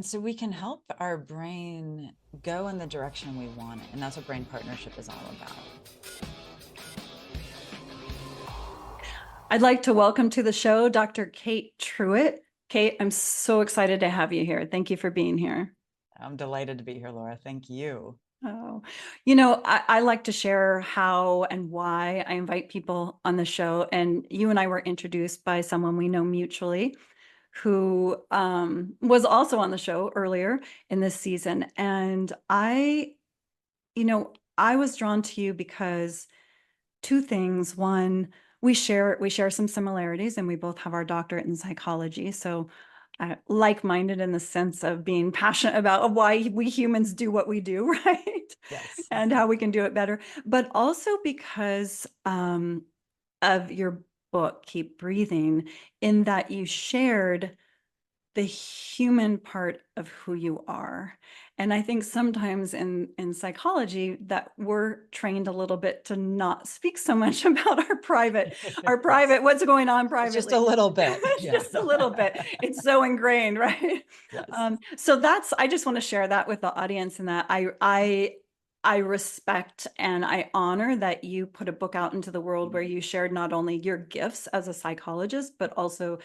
And so we can help our brain go in the direction we want it. And that's what brain partnership is all about. I'd like to welcome to the show Dr. Kate Truitt. Kate, I'm so excited to have you here. Thank you for being here. I'm delighted to be here, Laura. Thank you. Oh, I like to share how and why I invite people on the show. And you and I were introduced by someone we know mutually who was also on the show earlier in this season. And I was drawn to you because two things. One, we share some similarities, and we both have our doctorate in psychology. So, like-minded in the sense of being passionate about why we humans do what we do, right? Yes. And how we can do it better. But also because of your book, Keep Breathing, in that you shared the human part of who you are. And I think sometimes in psychology that we're trained a little bit to not speak so much about our Yes. private, what's going on It's just a privately. little bit. It's Yeah. just a little bit. It's so ingrained, right? Yes. So I just want to share that with the audience, and that I respect and I honor that you put a book out into the world where you shared not only your gifts as a psychologist, but also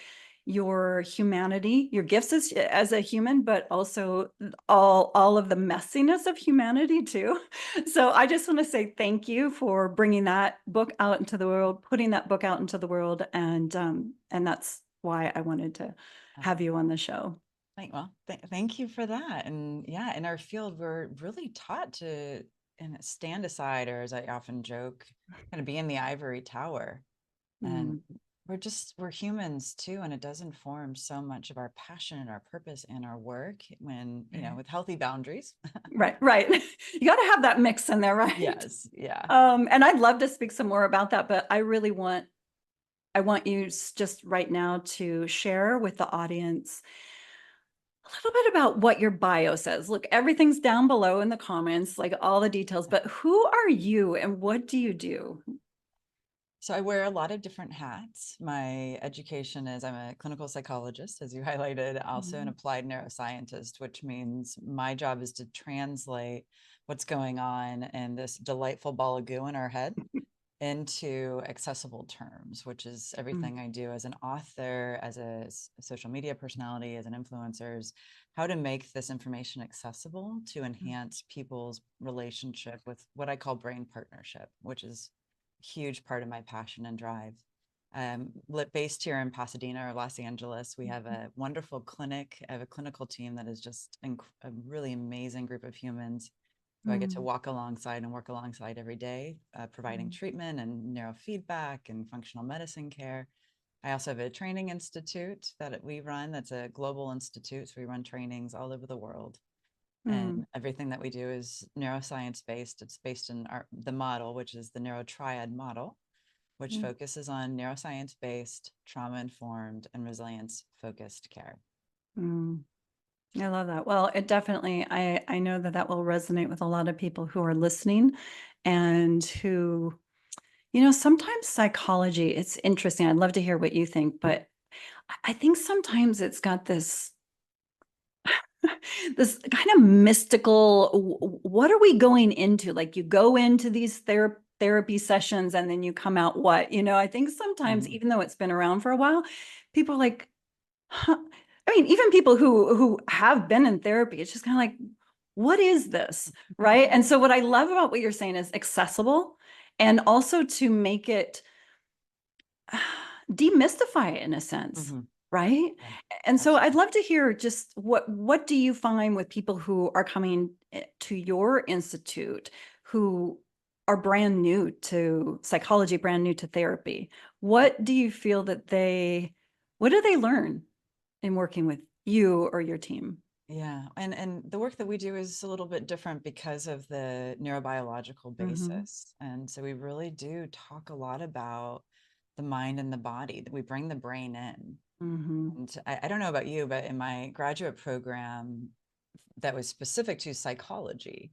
your humanity, your gifts as a human, but also all of the messiness of humanity too. So I just want to say thank you for bringing that book out into the world, putting that book out into the world, and that's why I wanted to Oh, have you on the show. thank you for that. And yeah, in our field, we're really taught to stand aside, or as I often joke, kind of be in the ivory tower. And Mm. we're humans too, and it does inform so much of our passion and our purpose and our work when, with healthy boundaries. Right, right. You got to have that mix in there, right? Yes, yeah. And I'd love to speak some more about that, but I want you just right now to share with the audience a little bit about what your bio says. Look, everything's down below in the comments, like all the details, but who are you and what do you do? So I wear a lot of different hats. My education is I'm a clinical psychologist, as you highlighted, also an Mhm. applied neuroscientist, which means my job is to translate what's going on in this delightful ball of goo in our head into accessible terms, which is Mm. everything I do as an author, as a social media personality, as an influencer, is how to make this information accessible to enhance people's relationship with what I call brain partnership, which is a huge part of my passion and drive. Based here in Pasadena or Los Angeles, we have a wonderful clinic. I have a clinical team that is just a really amazing group of humans who I get to Mm. walk alongside and work alongside every day, providing Mm. treatment and neurofeedback and functional medicine care. I also have a training institute that we run that's a global institute. So we run trainings all over the world. Mm. And everything that we do is neuroscience based. It's based in the model, which is the neurotriad model, which Mm. focuses on neuroscience based, trauma informed, and resilience focused care. Mm. I love that. Well, it definitely, I know that that will resonate with a lot of people who are listening and who, sometimes psychology, it's interesting. I'd love to hear what you think, but I think sometimes it's got this this kind of mystical, what are we going into? Like you go into these therapy sessions and then you come out what? I think sometimes, Mm-hmm. even though it's been around for a while, people are like, huh. I mean, even people who have been in therapy, it's just kind of like, what is this? Right. And so what I love about what you're saying is accessible, and also to make it demystify it in a sense, Mm-hmm. right? Yeah, And so I'd absolutely. love to hear just what do you find with people who are coming to your institute who are brand new to psychology, brand new to therapy? What do you feel that what do they learn in working with you or your team? Yeah, and the work that we do is a little bit different because of the neurobiological Hmm. basis. And so we really do talk a lot about the mind and the body, that we bring the brain in. Hmm. And I don't know about you, but in my graduate program that was specific to psychology,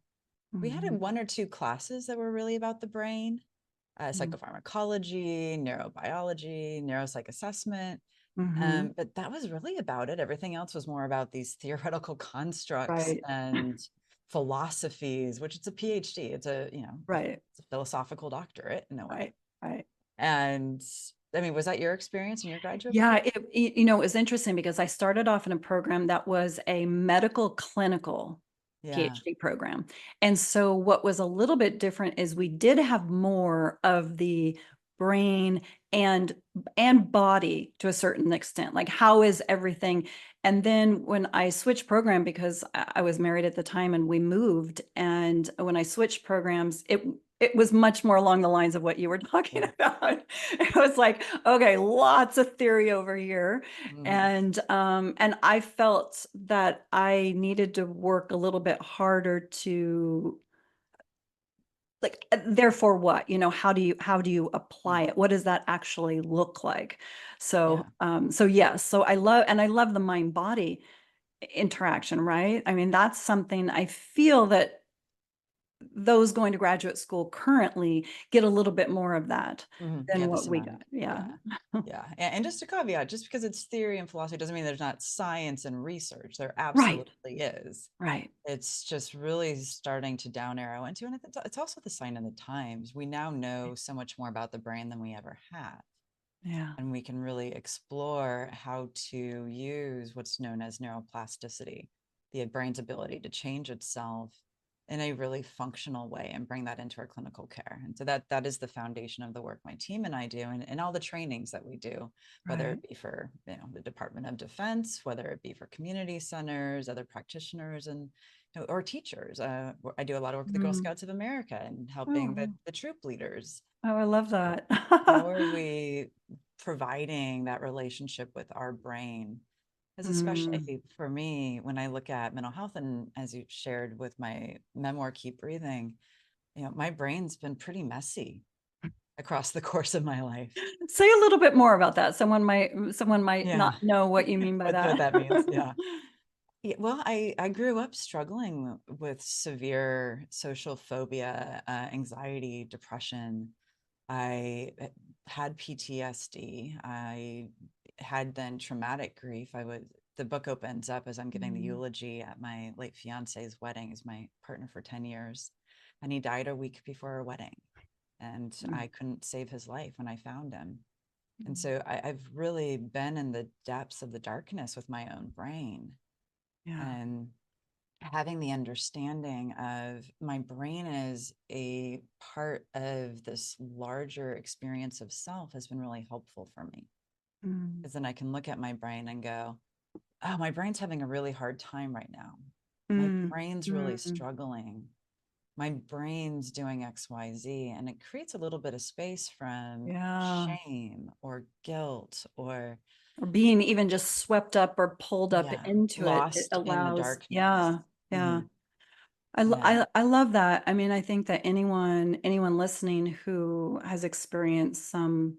we had Hmm. one or two classes that were really about the brain, psychopharmacology, neurobiology, neuropsych assessment. But that was really about it. Everything else was more about these theoretical constructs Right. and philosophies, which it's a PhD. It's a, Right. it's a philosophical doctorate in a way. Right. Right. And I mean, was that your experience in your graduate Yeah, program? it was interesting because I started off in a program that was a medical clinical Yeah. PhD program. And so what was a little bit different is we did have more of the brain and body to a certain extent. Like, how is everything? And then when I switched program, because I was married at the time and we moved, and when I switched programs, it was much more along the lines of what you were talking Yeah. about. It was like, okay, lots of theory over here. Mhm. And I felt that I needed to work a little bit harder to, like, therefore what, how do you apply Mm. it? What does that actually look like? Yeah. So yes, so I love the mind body interaction, right? I mean, that's something I feel that those going to graduate school currently get a little bit more of that than Yeah, the what we somatic. got. Yeah. Yeah. Yeah. And just a caveat, just because it's theory and philosophy doesn't mean there's not science and research. There Right. absolutely is. Right. It's just really starting to down arrow into, and it's also the sign of the times. We now know so much more about the brain than we ever have. Yeah. And we can really explore how to use what's known as neuroplasticity, the brain's ability to change itself in a really functional way and bring that into our clinical care. And so that is the foundation of the work my team and I do, and all the trainings that we do, whether Right. it be for the Department of Defense, whether it be for community centers, other practitioners, and or teachers. I do a lot of work with the Girl Mm. Scouts of America and helping Oh, the troop leaders. oh, I love that. How are we providing that relationship with our brain? Because Mm, especially for me, when I look at mental health, and as you shared with my memoir, Keep Breathing, my brain's been pretty messy across the course of my life. say a little bit more about that. Someone might Yeah, not know what you mean by what that. that means. Yeah. Yeah, well, I grew up struggling with severe social phobia, anxiety, depression. I had PTSD. I had then traumatic grief. The book opens up as I'm giving the Mm, eulogy at my late fiance's wedding. He's my partner for 10 years. And he died a week before our wedding. And mm, I couldn't save his life when I found him. And mm. so I've really been in the depths of the darkness with my own brain. Yeah. And having the understanding of my brain is a part of this larger experience of self has been really helpful for me, Mm, because then I can look at my brain and go, oh, my brain's having a really hard time right now. My mm, brain's really mm. struggling. My brain's doing XYZ. And it creates a little bit of space from Yeah. shame or guilt or, Or being even just swept up or pulled up yeah, into it. It lost in the allows, darkness. yeah, yeah. Mhm. Yeah. I love that. I mean, I think that anyone listening who has experienced some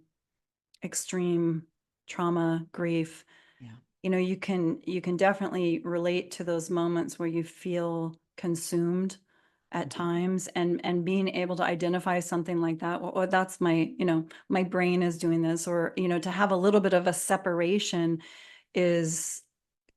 extreme trauma, grief, Yeah. you can definitely relate to those moments where you feel consumed at Mhm. times, and being able to identify something like that, or that's my brain is doing this, or to have a little bit of a separation is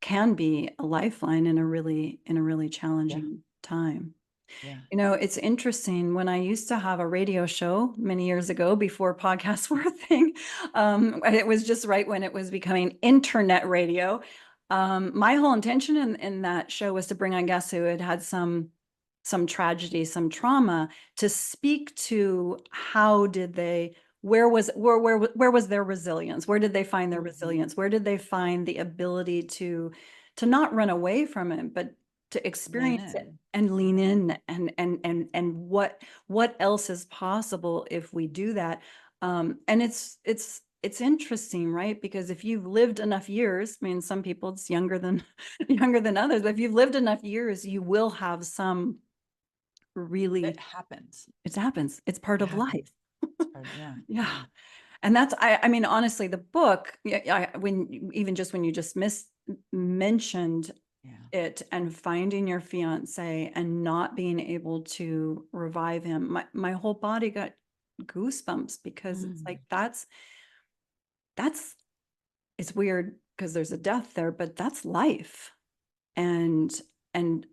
can be a lifeline in a really Yeah. challenging time. Yeah. It's interesting. When I used to have a radio show many years ago before podcasts were a thing, and it was just right when it was becoming internet radio. My whole intention in that show was to bring on guests who had had some tragedy, some trauma, to speak to how did they, where was their resilience? Where did they find their Mhm. resilience? Where did they find the ability to not run away from it, but to Lean experience it in. and lean Yeah. in, and what else is possible if we do that. And it's interesting, right? Because if you've lived enough years, I mean, some people it's younger than younger than others, but if you've lived enough years, you will have some It really, happens. it happens. It's part It of happens. life. It's part of, yeah. Yeah. Yeah. And that's, I mean, honestly, the book, yeah, even just when you just mentioned Yeah. it, and finding your fiance and not being able to revive him, my whole body got goosebumps, because it's like Mm. that's it's weird because there's a death there, but that's life. And and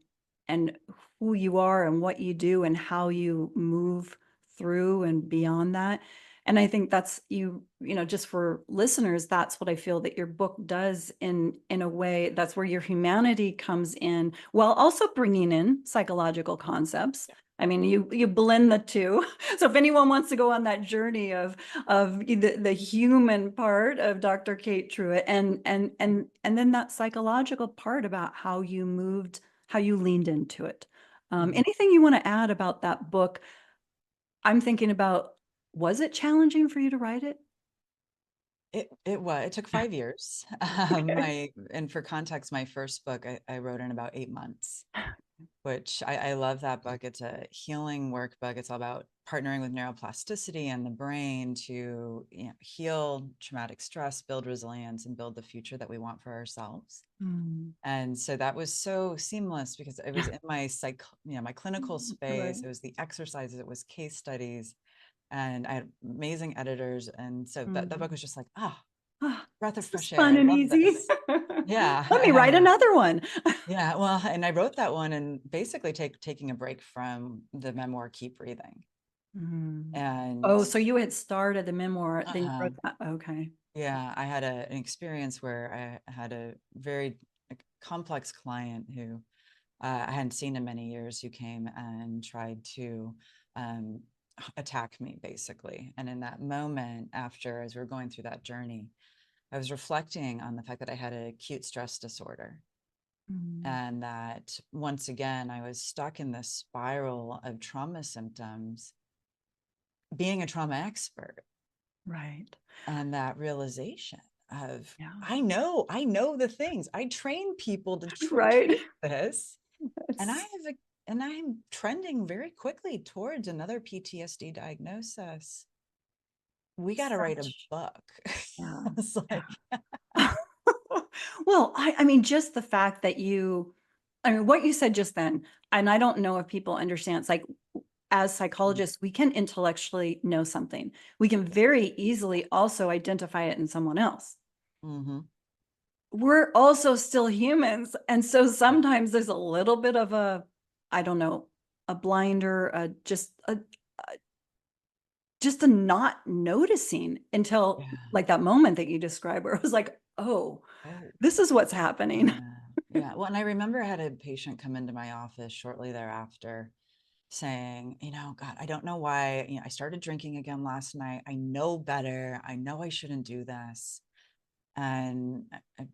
and who you are and what you do and how you move through and beyond that. And I think that's just for listeners, that's what I feel that your book does in a way. That's where your humanity comes in, while also bringing in psychological concepts. I mean, you blend the two. So if anyone wants to go on that journey of the human part of Dr. Kate Truitt, and then that psychological part about how you moved, how you leaned into it. Mhm. Anything you want to add about that book? I'm thinking about, was it challenging for you to write it? It took 5 years. Okay. And for context, my first book I wrote in about 8 months, which I love that book. It's a healing workbook. It's all about partnering with neuroplasticity and the brain to, heal traumatic stress, build resilience, and build the future that we want for ourselves. Mm. And so that was so seamless because it was in my clinical Right. space. It was the exercises, it was case studies, and I had amazing editors. And so that Mm. book was just like, ah, Ah, breath of this is fresh air. fun I and love easy. this. Yeah. Let me write another one. Yeah. Well, and I wrote that one and basically taking a break from the memoir, Keep Breathing. Mm. And Oh, so you had started the memoir, then you uh wrote that. Okay. yeah, I had an experience where I had a very complex client who I hadn't seen in many years, who came and tried to um, attack me, basically. And in that moment, after, as we were going through that journey, I was reflecting on the fact that I had an acute stress disorder. Mm. And that once again, I was stuck in this spiral of trauma symptoms, being a trauma expert, Right. and that realization of, Yeah. I know the things. I train people to Right. treat this. And I It's, have a, and I'm trending very quickly towards another PTSD diagnosis. We got to write a such, book. yeah. It's like, Yeah. Well, I mean, just the fact that I mean, what you said just then, and I don't know if people understand, it's like, as psychologists, we can intellectually know something. We can very easily also identify it in someone else. mm-hmm. We're also still humans. And so Yeah, sometimes there's a little bit of I don't know, a blinder, just a not noticing until yeah. like that moment that you described where it was like, oh, Oh, this is what's happening. yeah. Yeah. Well, and I remember I had a patient come into my office shortly thereafter saying, God, I don't know why, I started drinking again last night. I know better. I know I shouldn't do this. And I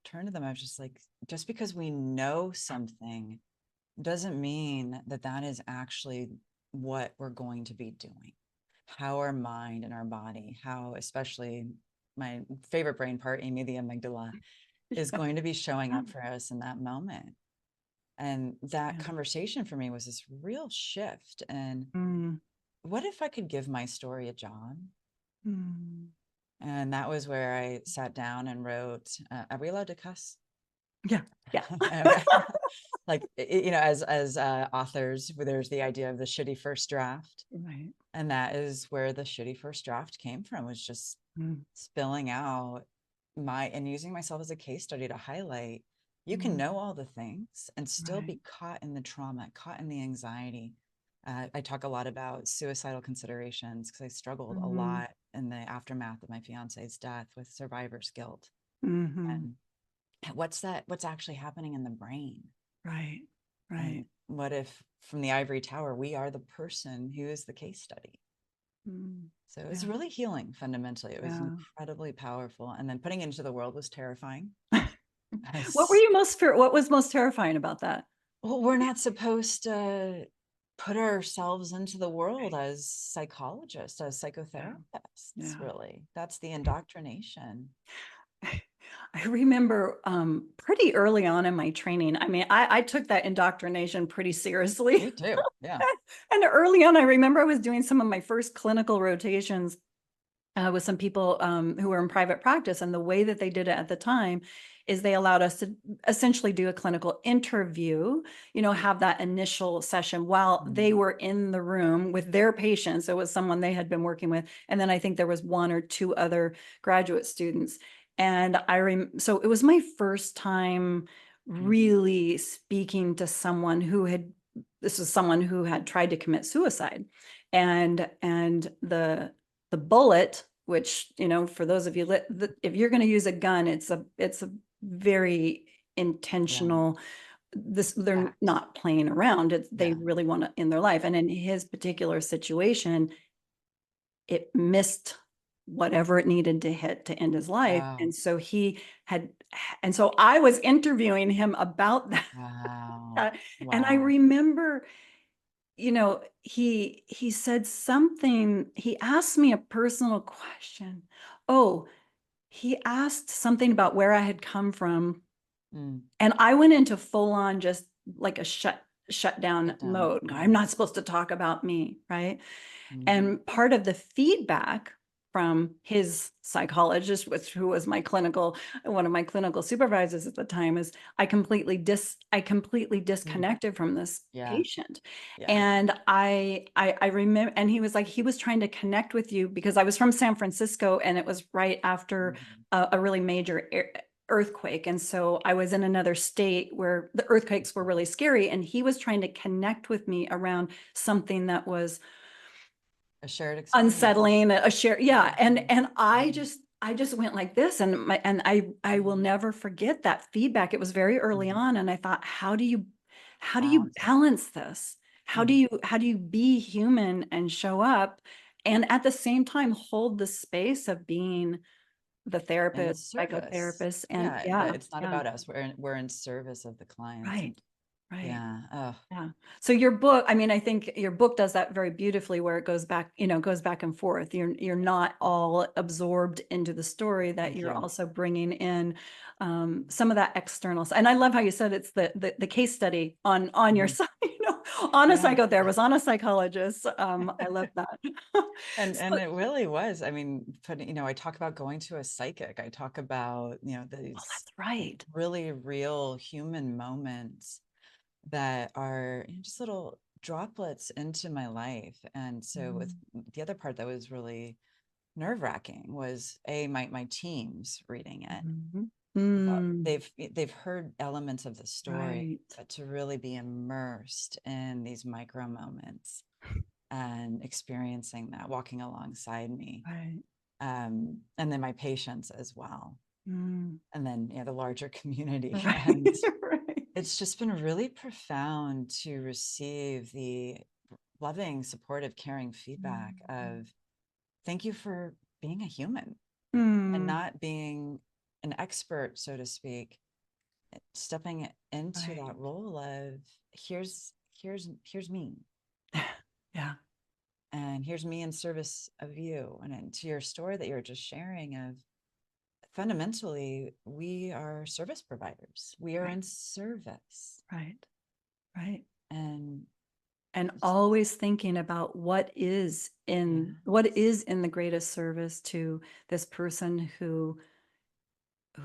turned to them. I was just like, just because we know something doesn't mean that that is actually what we're going to be doing. How our mind and our body, how especially my favorite brain part, Amy, the amygdala, is Yeah. going to be showing up for us in that moment. And that Yeah. conversation for me was this real shift. And Mm, what if I could give my story a job? mm. And that was where I sat down and wrote, are we allowed to cuss? Yeah. Yeah. Okay. Like, as authors, there's the idea of the shitty first draft. Right. And that is where the shitty first draft came from, was just Mm, spilling out and using myself as a case study to highlight, you can mm. know all the things and still Right. be caught in the trauma, caught in the anxiety. I talk a lot about suicidal considerations because I struggled a Mhm. lot in the aftermath of my fiance's death with survivor's guilt. Mhm. And what's actually happening in the brain? Right. And Right. what if from the ivory tower, we are the person who is the case study? Mm. So it was Yeah. really healing fundamentally. It was Yeah. incredibly powerful. And then putting it into the world was terrifying. What were As you most fear? What was most terrifying about that? well, we're not supposed to put ourselves into the world Right. as psychologists, as Yeah. psychotherapists, Yeah. really. That's the indoctrination. I remember pretty early on in my training. I mean, I took that indoctrination pretty seriously. Me too. Yeah. And early on, I remember I was doing some of my first clinical rotations with some people who were in private practice. And the way that they did it at the time is they allowed us to essentially do a clinical interview, have that initial session while they Mhm. were in the room with their patients. It was someone they had been working with. And then I think there was one or two other graduate students. And so it was my first time Mhm. really speaking to someone this was someone who had tried to commit suicide. And the bullet, which, for those of you, if you're going to use a gun, it's a very Yeah. intentional, they're Act. not playing around. They Yeah. really want to end their life. And in his particular situation, it missed whatever it needed to hit to end his life. Oh, And so had, and so I was interviewing him about that. wow. And I Wow. remember, he said something, he asked me a personal question. Oh, he asked something about where I had come from. Mm. And I went into full on just like a shut down Sit down. mode. I'm Mm. not supposed to talk about me, right? Mhm. And part of the feedback from his psychologist, who was one of my clinical supervisors at the time, is I completely Mm. disconnected from this Yeah. patient. Yeah. And I remember, and he was like, he was trying to connect with you because I was from San Francisco and it was right after Mhm. a really major earthquake. And so I was in another state where the earthquakes were really scary. And he was trying to connect with me around something that was A shared experience. unsettling, a share. Yeah. Mhm. And I Mhm. just went like this, and I will Mhm. never forget that feedback. It was very early Mhm. on. And I thought, how do you Balance it. balance this? Mhm. How do you be human and show up and at the same time hold the space of being the In therapist, service. psychotherapist? And Yeah, yeah, it's not yeah, about us. We're in service of the client. right, And right. yeah. Oh. Yeah. So your book, I mean, I think your book does that very beautifully, where it goes back and forth. You're not all absorbed into the story, that Thank you're you. also bringing in some of that external. And I love how you said it's the case study on your Mhm. side, on a Yeah. psychotherapist, on a psychologist. I love that. And So, it really was. I mean, I talk about going to a psychic. I talk about, oh, these that's right. really real human moments that are, just little droplets into my life. And so with Mm, the other part that was really nerve-wracking was my teams reading it. mhm. But Mm, they've heard elements of the story, right, but to really be immersed in these micro moments and experiencing that, walking alongside me, right. and then my patients as well, Mm, and then the larger community. right, And right. it's just been really profound to receive the loving, supportive, caring feedback Mm, of thank you for being a human and mm, not being an expert, so to speak, stepping into that right. role of here's me, Yeah. and here's me in service of you. And to your story that you're just sharing of fundamentally, we are service providers. We are Right. in service. Right. Right. And And it's, always thinking about what yes. is in the greatest service to this person who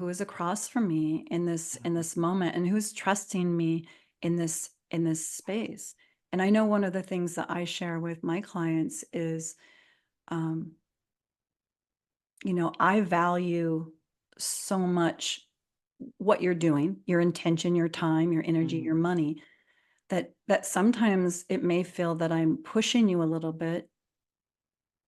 is across from me in Yeah. this moment, and who's trusting me in this space. And I know one of the things that I share with my clients is, um, I value so much what you're doing, your intention, your time, your energy, Mhm. your money, that sometimes it may feel that I'm pushing you a little bit,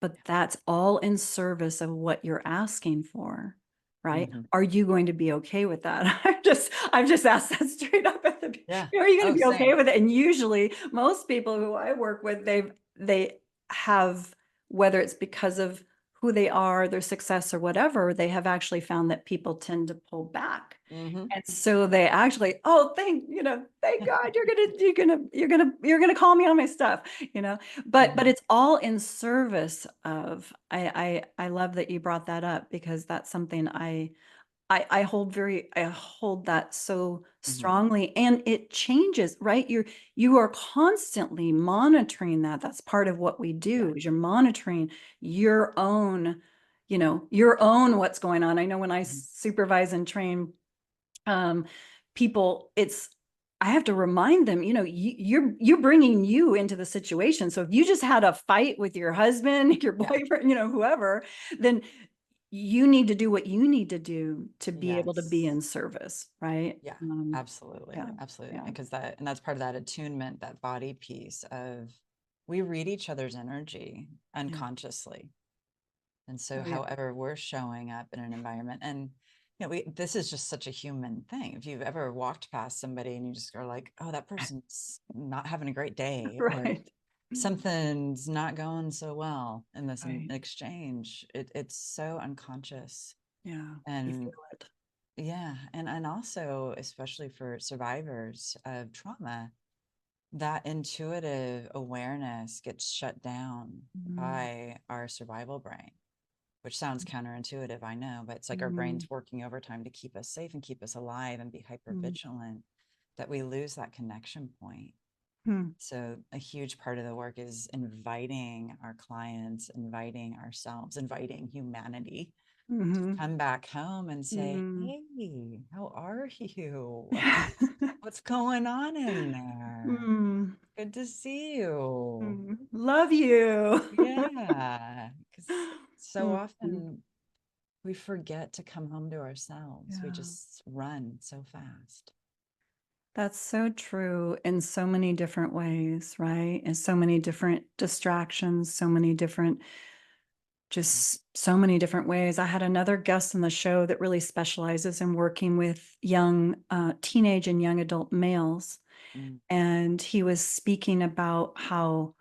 but that's all in service of what you're asking for, right? Mhm. Are you going to be okay with that? I've just asked that straight up at the, Yeah. are you going Oh, to be okay same. with it? And usually most people who I work with, they have, whether it's because of who they are, their success or whatever, they have actually found that people tend to pull back. Mhm. And so they actually, oh, thank God you're gonna call me on my stuff, but Mhm. it's all in service of, I love that you brought that up, because that's something I hold that so Mhm. strongly, and it changes, right? You are constantly monitoring that. That's part of what we Yeah. do, is you're monitoring your own, your own what's going on. I know when I Mhm. supervise and train um, people, I have to remind them, you're bringing you into the situation. So if you just had a fight with your husband, your Yeah. boyfriend, whoever, then you need to do what you need to do to be able to be Yes. in service, right? Yeah, absolutely. Yeah, Absolutely. yeah, Because and that's part of that attunement, that body piece of we read each other's energy yeah. unconsciously. And so Oh, yeah. however we're showing up in an environment, and this is just such a human thing. If you've ever walked past somebody and you just are like, oh, that person's not having a great day, or Right. something's not going so well in this Right. exchange, it's so unconscious. Yeah. You feel And it. yeah, and also especially for survivors of trauma, that intuitive awareness gets shut down Mm, by our survival brain, which sounds counterintuitive, I know, but it's like our mm, brain's working overtime to keep us safe and keep us alive and be hyper mm, vigilant, that we lose that connection point. mm, So a huge part of the work is inviting our clients, inviting ourselves, inviting humanity to mhm, come back home and say, mm. hey, how are you? What's going on in there? Mm, Good to see you. love you. Yeah, because so Mm, often we forget to come home to ourselves. We yeah. just run so fast. That's so true in so many different ways, right? In so many different distractions, so many different, just so many different ways. I had another guest on the show that really specializes in working with young teenage and young adult males. Mm, And he was speaking about how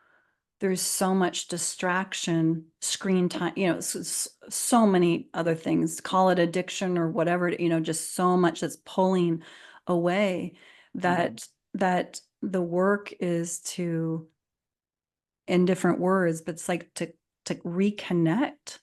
there's so much distraction, screen time, so many other things, call it addiction or whatever, just so much that's pulling away mhm. that the work is to, in different words, but it's like to reconnect,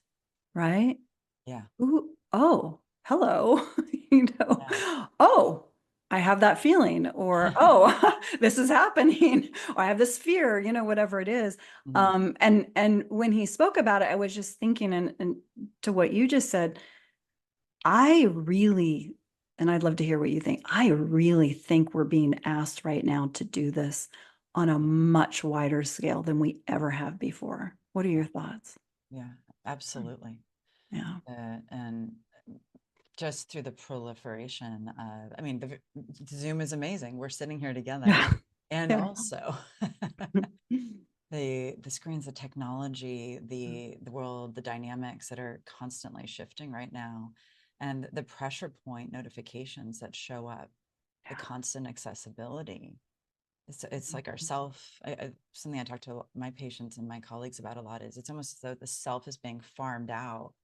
right? Yeah, Ooh, oh, hello. you know, yeah. oh, I have that feeling, or oh, this is happening, or I have this fear, whatever it is. Mhm. And when he spoke about it, I was just thinking, and to what you just said, I really, and I'd love to hear what you think. I really think we're being asked right now to do this on a Yeah, much wider scale than we ever have before. What are yeah, your thoughts? yeah, absolutely. Yeah. And just through the proliferation of, I mean, Zoom is amazing. We're sitting here together. Yeah. And Yeah. also the screens, the technology, the world, the dynamics that are constantly shifting right now, and the pressure point notifications that show up, the constant accessibility. It's like our self. Something I talk to my patients and my colleagues about a lot is it's almost as though the self is being farmed out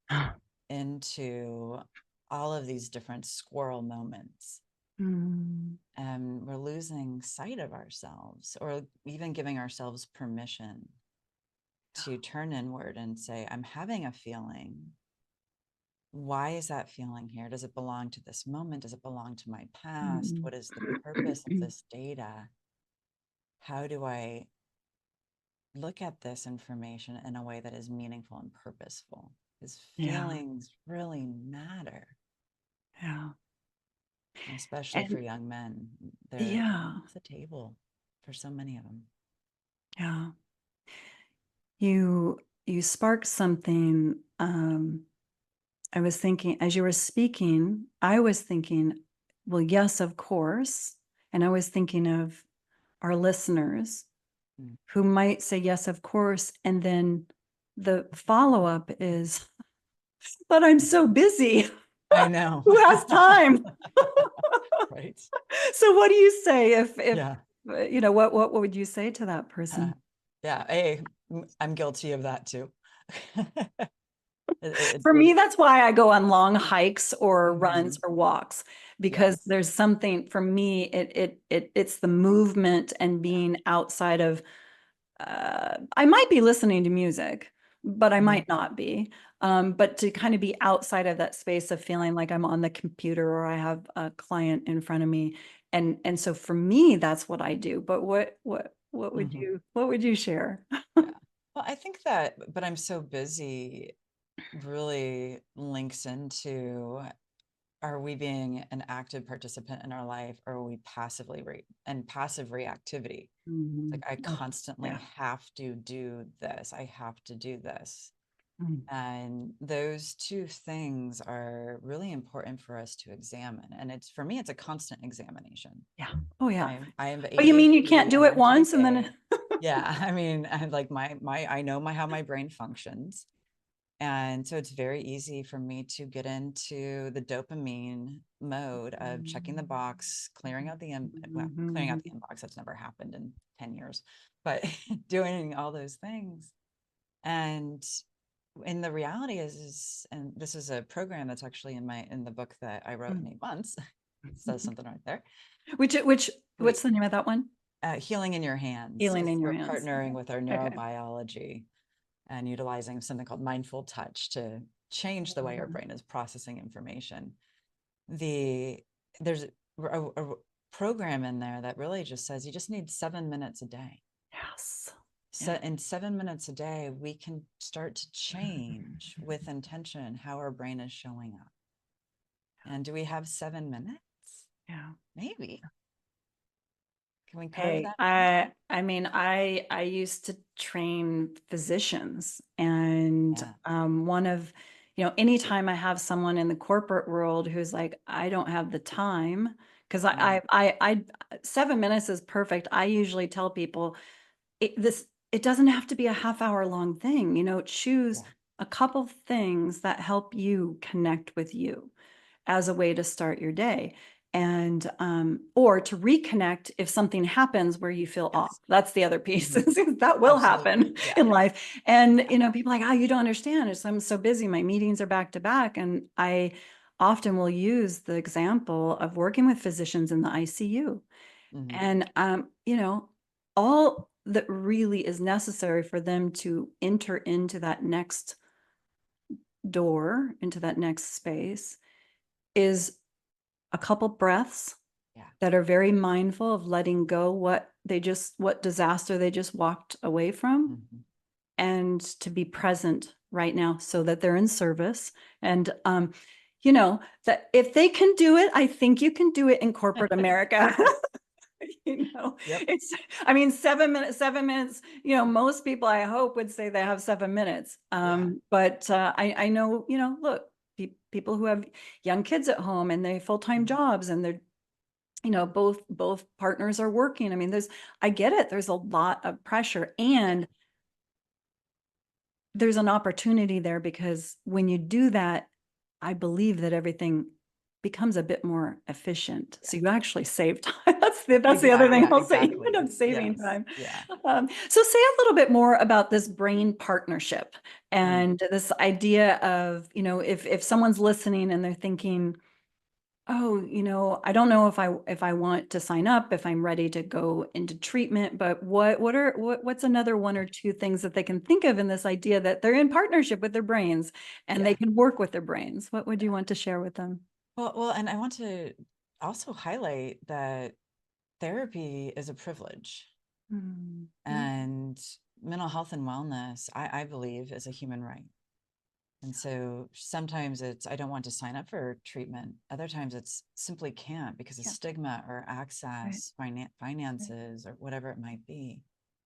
into all of these different squirrel moments. Mm. And we're losing sight of ourselves, or even giving ourselves permission to turn inward and say, I'm having a feeling. Why is that feeling here? Does it belong to this moment? Does it belong to my past? Mm. What is the purpose of this data? How do I look at this information in a way that is meaningful and purposeful? Because Yeah. feelings really matter, Yeah. especially for And young men. They're yeah. off the table for so many of them. Yeah. You sparked something. I was thinking as you were speaking, I was thinking, well, yes, of course. And I was thinking of our listeners Mm. who might say yes, of course. And then the follow-up is, but I'm so busy. I know. Who has time? Right. So what do you say if Yeah. what would you say to that person? Yeah. Hey, I'm guilty of that too. For me, It that's why I go on long hikes or runs mhm. or walks, because Yes. there's something for me, it's the movement and Yeah. being outside of I might be listening to music, but I Mhm. might not be. But to kind of be outside of that space of feeling like I'm on the computer or I have a client in front of me. And so for me, that's what I do. But Mhm. what would you share? Yeah. Well, I think that, but I'm so busy really links into, are we being an active participant in our life, or are we and passive reactivity? Like Mhm. I Oh, constantly yeah. have to do this. I have to do this. Mm. And those two things are really important for us to examine. And it's, for me, it's a constant examination. Yeah. Oh yeah. I am Oh, you mean you can't ADHD do and it I'm once type and then A. Yeah. I mean, I like I know how my brain functions. And so it's very easy for me to get into the dopamine mode of checking the box, clearing out clearing out the inbox. That's never happened in 10 years, but doing all those things. And the reality is, and this is a program that's actually in the book that I wrote in 8 months. Says something right there. Which We what's the name of that one? Healing in Your Hands. Healing in Your We're Hands. partnering with our Okay. neurobiology and utilizing something called mindful touch to change the way our brain is processing information. There's a program in there that really just says you just need 7 minutes a day. Yes. So in 7 minutes a day, we can start to change with intention how our brain is showing up. And do we have 7 minutes? Yeah. Maybe. Can we carve Hey, that out? I used to train physicians, and Yeah. one of, anytime I have someone in the corporate world who's like, I don't have the time, because Mm. I 7 minutes is perfect. I usually tell people it doesn't have to be a half-hour long thing, choose Yeah. a couple things that help you connect with you as a way to start your day, and or to reconnect if something happens where you feel off. Yes. That's the other piece. Mhm. That will Absolutely. happen Yeah. in life. And Yeah. people are like, oh, you don't understand. I'm so busy, my meetings are back to back. And I often will use the example of working with physicians in the ICU. Mhm. And all that really is necessary for them to enter into that next door, into that next space, is a couple breaths Yeah. that are very mindful of letting go what disaster they just walked away from, Mhm. and to be present right now so that they're in service. And that if they can do it, I think you can do it in corporate America. Yep. It's, I mean, 7 minutes, most people, I hope, would say they have 7 minutes. Yeah. But I know, look, people who have young kids at home and they full-time Mhm. jobs, and they're, both partners are working. I mean, I get it. There's a lot of pressure, Yeah. and there's an opportunity there, because when you do that, I believe that everything becomes a bit more efficient. Yeah. So you actually save time. That's the other Exactly. thing Yeah. I'll say. You end Exactly. up saving Yes. time. Yeah. So say a little bit more about this brain partnership, Mm. and this idea of, if someone's listening and they're thinking, oh, I don't know if I want to sign up, if I'm ready to go into treatment, but what's another one or two things that they can think of in this idea that they're in partnership with their brains and they Yeah. can work with their brains? What would you want to share with them? Well, and I want to also highlight that therapy is a privilege, Mm, yeah, and mental health and wellness, I believe, is a human right. And so sometimes it's, I don't want to sign up for treatment. Other times it's simply can't because of yeah, stigma or right, access, right, finances, or whatever it might be.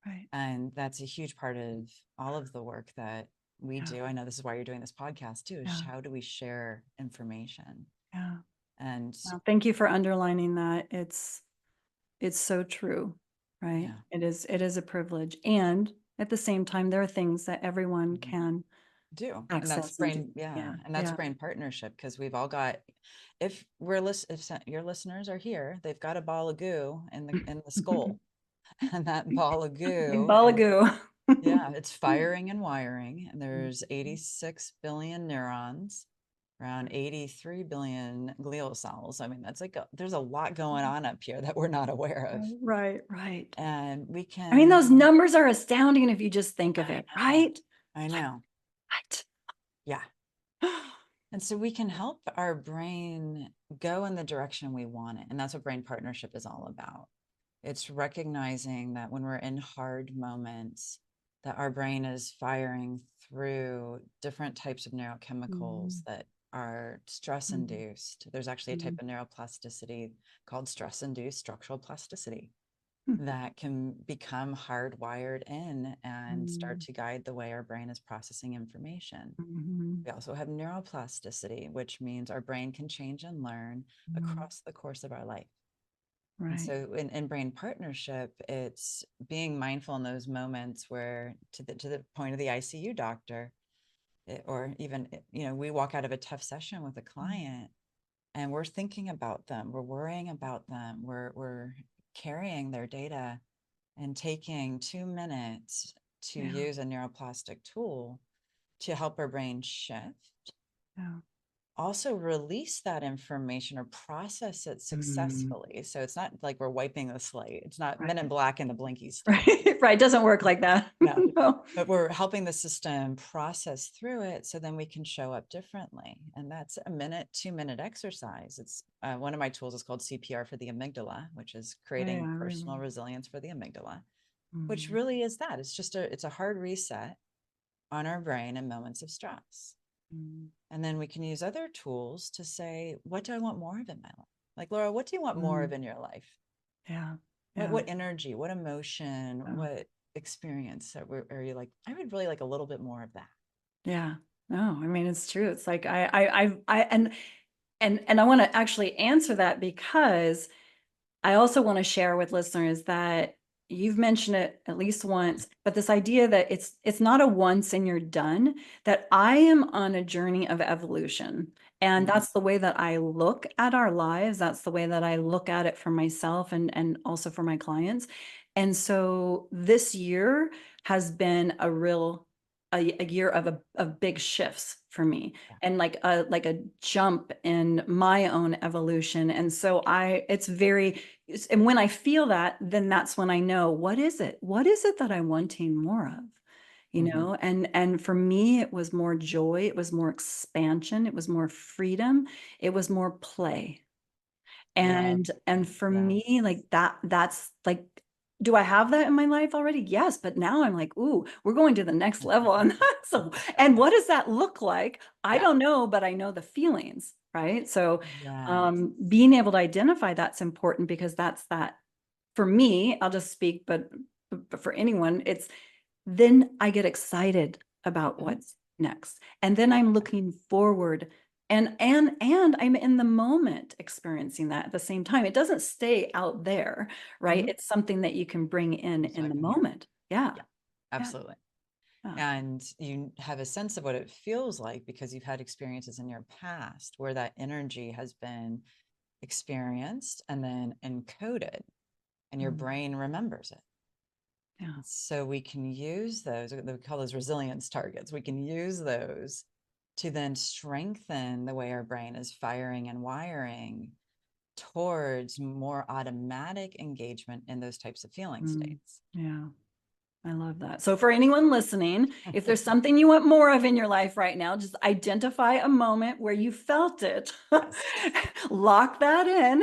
right. And that's a huge part of all of the work that we Yeah, do. I know this is why you're doing this podcast too, is yeah, how do we share information? yeah. And Well, thank you for underlining that. It's so true, right? yeah, It is a privilege. And at the same time, there are things that everyone mhm, can do. And that's access and do. brain, yeah. Yeah, And that's yeah. brain partnership because we've all got, if your listeners are here, they've got a ball of goo in the skull. And that ball of Big goo ball of is, goo. yeah, it's firing and wiring. And there's 86 billion neurons, around 83 billion glial cells. I mean, that's like, there's a lot going on up here that we're not aware of. Right, right. And we I mean, those can, numbers are astounding if you just think of I it, know, right? I know. Right. Yeah. And so we can help our brain go in the direction we want it. And that's what brain partnership is all about. It's recognizing that when we're in hard moments, that our brain is firing through different types of neurochemicals Mm, that are stress mm, induced. There's actually a type mm. of neuroplasticity called stress induced structural plasticity. that can become hardwired in and start Mm. to guide the way our brain is processing information. Mhm. We also have neuroplasticity, which means our brain can change and learn Mm. across the course of our life. And Right. so in brain partnership, it's being mindful in those moments where to the point of the ICU doctor, or even, we walk out of a tough session with a Mm. client and we're thinking about them, we're worrying about them, we're carrying their data, and taking 2 minutes to Yeah. use a neuroplastic tool to help our brain shift, Yeah. also release that information or process it Mm. successfully. So it's not like we're wiping the slate. It's not Men in Right. Black and the blinky stick. Right. Right. Doesn't work like that. No, No. but we're helping the system process through it so then we can show up differently. And that's a 2-minute exercise. It's one of my tools is called CPR for the amygdala, which is Oh, yeah, creating I personal remember. resilience for the amygdala, which Mm. really is that. It's a hard reset on our brain in moments of stress. Mm. And then we can use other tools to say, what do I want more of in my life? Like, Laura, what do you want more Mm. of in your life? Yeah. What Yeah. what energy, what emotion, Yeah. what experience are you like, I would really like a little bit more of that. Yeah. No, I mean, it's true. It's like and I want to actually answer that because I also want to share with listeners that you've mentioned it at least once, but this idea that it's not a once and you're done, that I am on a journey of evolution. And Mhm. that's the way that I look at our lives. That's the way that I look at it for myself and also for my clients. And so this year has been a year of big shifts for me Yeah. and like a jump in my own evolution. And so it's very, and when I feel that, then that's when I know what is it? What is it that I'm wanting more of? Mhm. And for me, it was more joy, it was more expansion, it was more freedom, it was more play. Love And that. for me, Yes. like that's like, do I have that in my life already? Yes, but now I'm like, ooh, we're going to the next level on that. So, and what does that look like? I Yeah. don't know, but I know the feelings, right? So, Yes. being able to identify that's important because that's that for me, I'll just speak, but for anyone, it's then I get excited about Mhm. what's next. And then I'm Yeah. looking forward and I'm in the moment experiencing that at the same time. It doesn't stay out there, right? Mhm. It's something that you can bring in So I the can hear. moment. Yeah. Yeah, Yeah. absolutely. Yeah. And you have a sense of what it feels like because you've had experiences in your past where that energy has been experienced and then encoded, and your Mm. brain remembers it. Yeah. And so we can use those, we call those resilience targets. We can use those to then strengthen the way our brain is firing and wiring towards more automatic engagement in those types of feeling Mm. states. Yeah. I love that. So for anyone listening, if there's something you want more of in your life right now, just identify a moment where you felt it. Yes. Lock that in.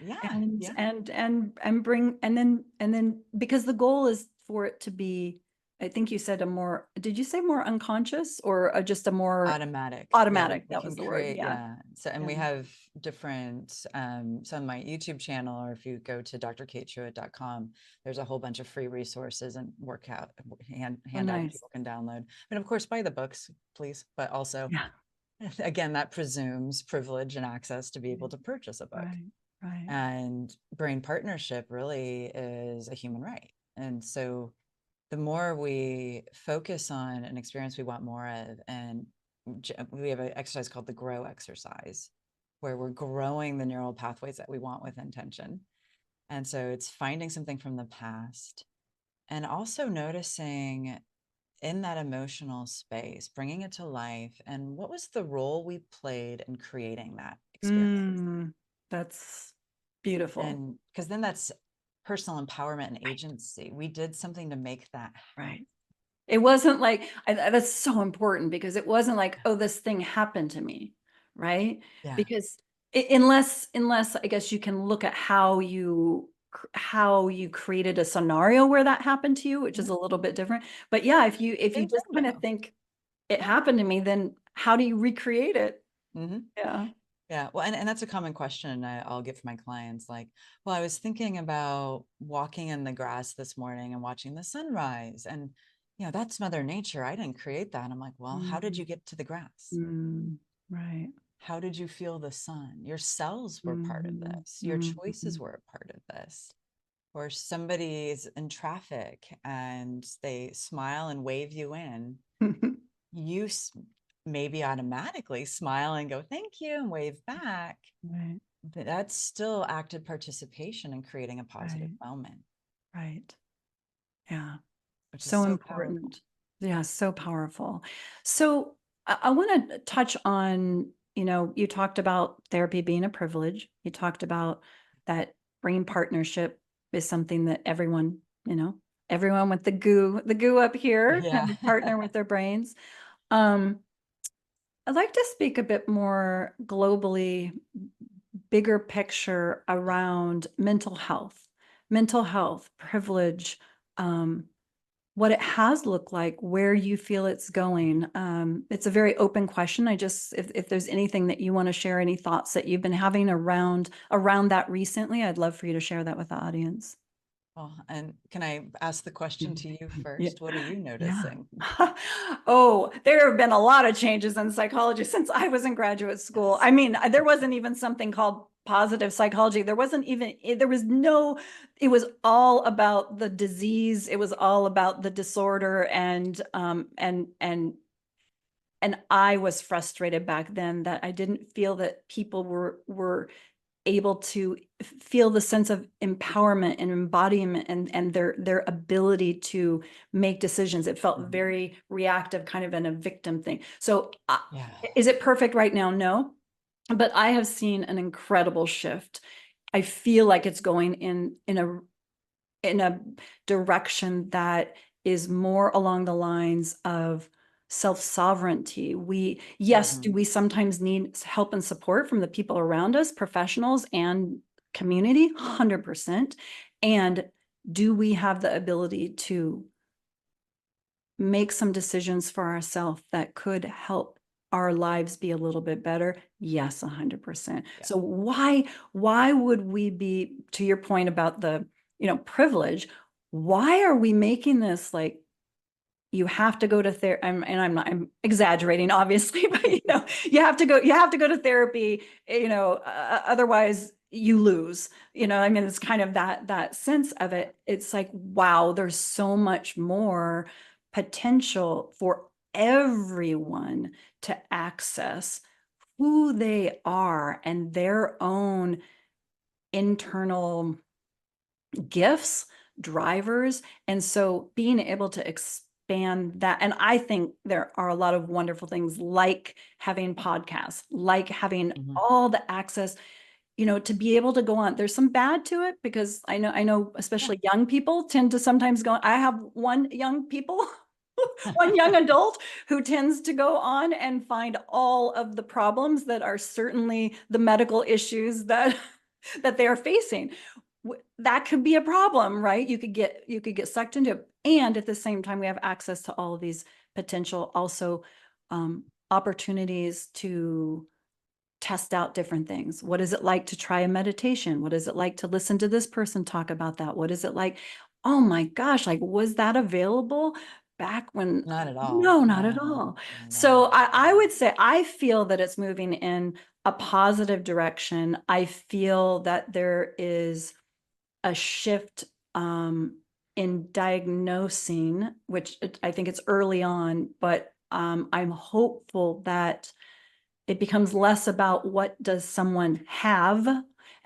Yeah. Yeah. And bring and then because the goal is for it to be, I think you said a more, did you say more unconscious or just a more Automatic. Yeah, we, automatic? we That was can the word. create, Yeah. yeah. So, and Yeah. we have different, so on my YouTube channel, or if you go to drkatetruitt.com, there's a whole bunch of free resources and Oh, handouts nice. people can download. And of course, buy the books, please. But also, Yeah. again, that presumes privilege and access to be able to purchase a book. Right. Right. And brain partnership really is a human right. And so the more we focus on an experience we want more of, and we have an exercise called the grow exercise, where we're growing the neural pathways that we want with intention. And so it's finding something from the past and also noticing in that emotional space, bringing it to life, and what was the role we played in creating that experience. Mm, that's beautiful. And because then that's personal empowerment and agency. We did something to make that happen. Right. It wasn't like that's so important because it wasn't like, oh, this thing happened to me, right? Yeah. Because unless I guess you can look at how you created a scenario where that happened to you, which is Mhm. a little bit different. But yeah, if you Same just kind of photo. think it Yeah. happened to me, then how do you recreate it? Mhm. Yeah. Yeah. Well, and that's a common question I'll get from my clients. Like, well, I was thinking about walking in the grass this morning and watching the sunrise. And, that's Mother Nature. I didn't create that. I'm like, well, how did Mm, you get to the grass? mm, right. How did you feel the sun? Your cells were part of Mhm, this. Your choices mhm. were a part of this. Or somebody's in traffic and they smile and wave you in. You maybe automatically smile and go, thank you, and wave back. Right, But that's still active participation in creating a positive right, moment, right. Yeah. which is So so powerful. important. Yeah, so powerful. So I want to touch on, you talked about therapy being a privilege. You talked about that brain partnership is something that everyone, everyone with the goo up here Yeah. can partner with their brains. Um, I'd like to speak a bit more globally, bigger picture around mental health, privilege, um, what it has looked like, where you feel it's going. It's a very open question. If there's anything that you want to share, any thoughts that you've been having around that recently, I'd love for you to share that with the audience. Well, and can I ask the question to you Yeah. first? What are you Yeah. noticing? Oh, there have been a lot of changes in psychology since I was in graduate school. Yes. I mean, there wasn't even something called positive psychology. There wasn't even, there was no, it was all about the disease. It was all about the disorder. And I was frustrated back then that I didn't feel that people were able to feel the sense of empowerment and embodiment and their ability to make decisions. It felt Mhm. very reactive, kind of in a victim thing. So Yeah. is it perfect right now? No, but I have seen an incredible shift. I feel like it's going in a direction that is more along the lines of self-sovereignty. Yes, do Mhm. we sometimes need help and support from the people around us, professionals and community? 100%. And do we have the ability to make some decisions for ourselves that could help our lives be a little bit better? Yes, 100%. Yeah. So why would we be, to your point about the, privilege, why are we making this like you have to go to therapy? I'm exaggerating, obviously, but you have to go to therapy, otherwise you lose. I mean, it's kind of that sense of it. It's like, wow, there's so much more potential for everyone to access who they are and their own internal gifts, drivers. And so being able to expand that, and I think there are a lot of wonderful things like having podcasts, like having Mhm. all the access, to be able to go on. There's some bad to it because I know, Yeah. especially young people tend to sometimes go. I have one young people, one young adult who tends to go on and find all of the problems that are certainly the medical issues that that they are facing. That could be a problem, right? You could get sucked into it. And at the same time, we have access to all of these potential also opportunities to test out different things. What is it like to try a meditation? What is it like to listen to this person talk about that? What is it like? Oh my gosh, like was that available back when? Not at all. No, not at No, all. not at So all. I would say I feel that it's moving in a positive direction. I feel that there is a shift in diagnosing, which I think it's early on, but I'm hopeful that it becomes less about what does someone have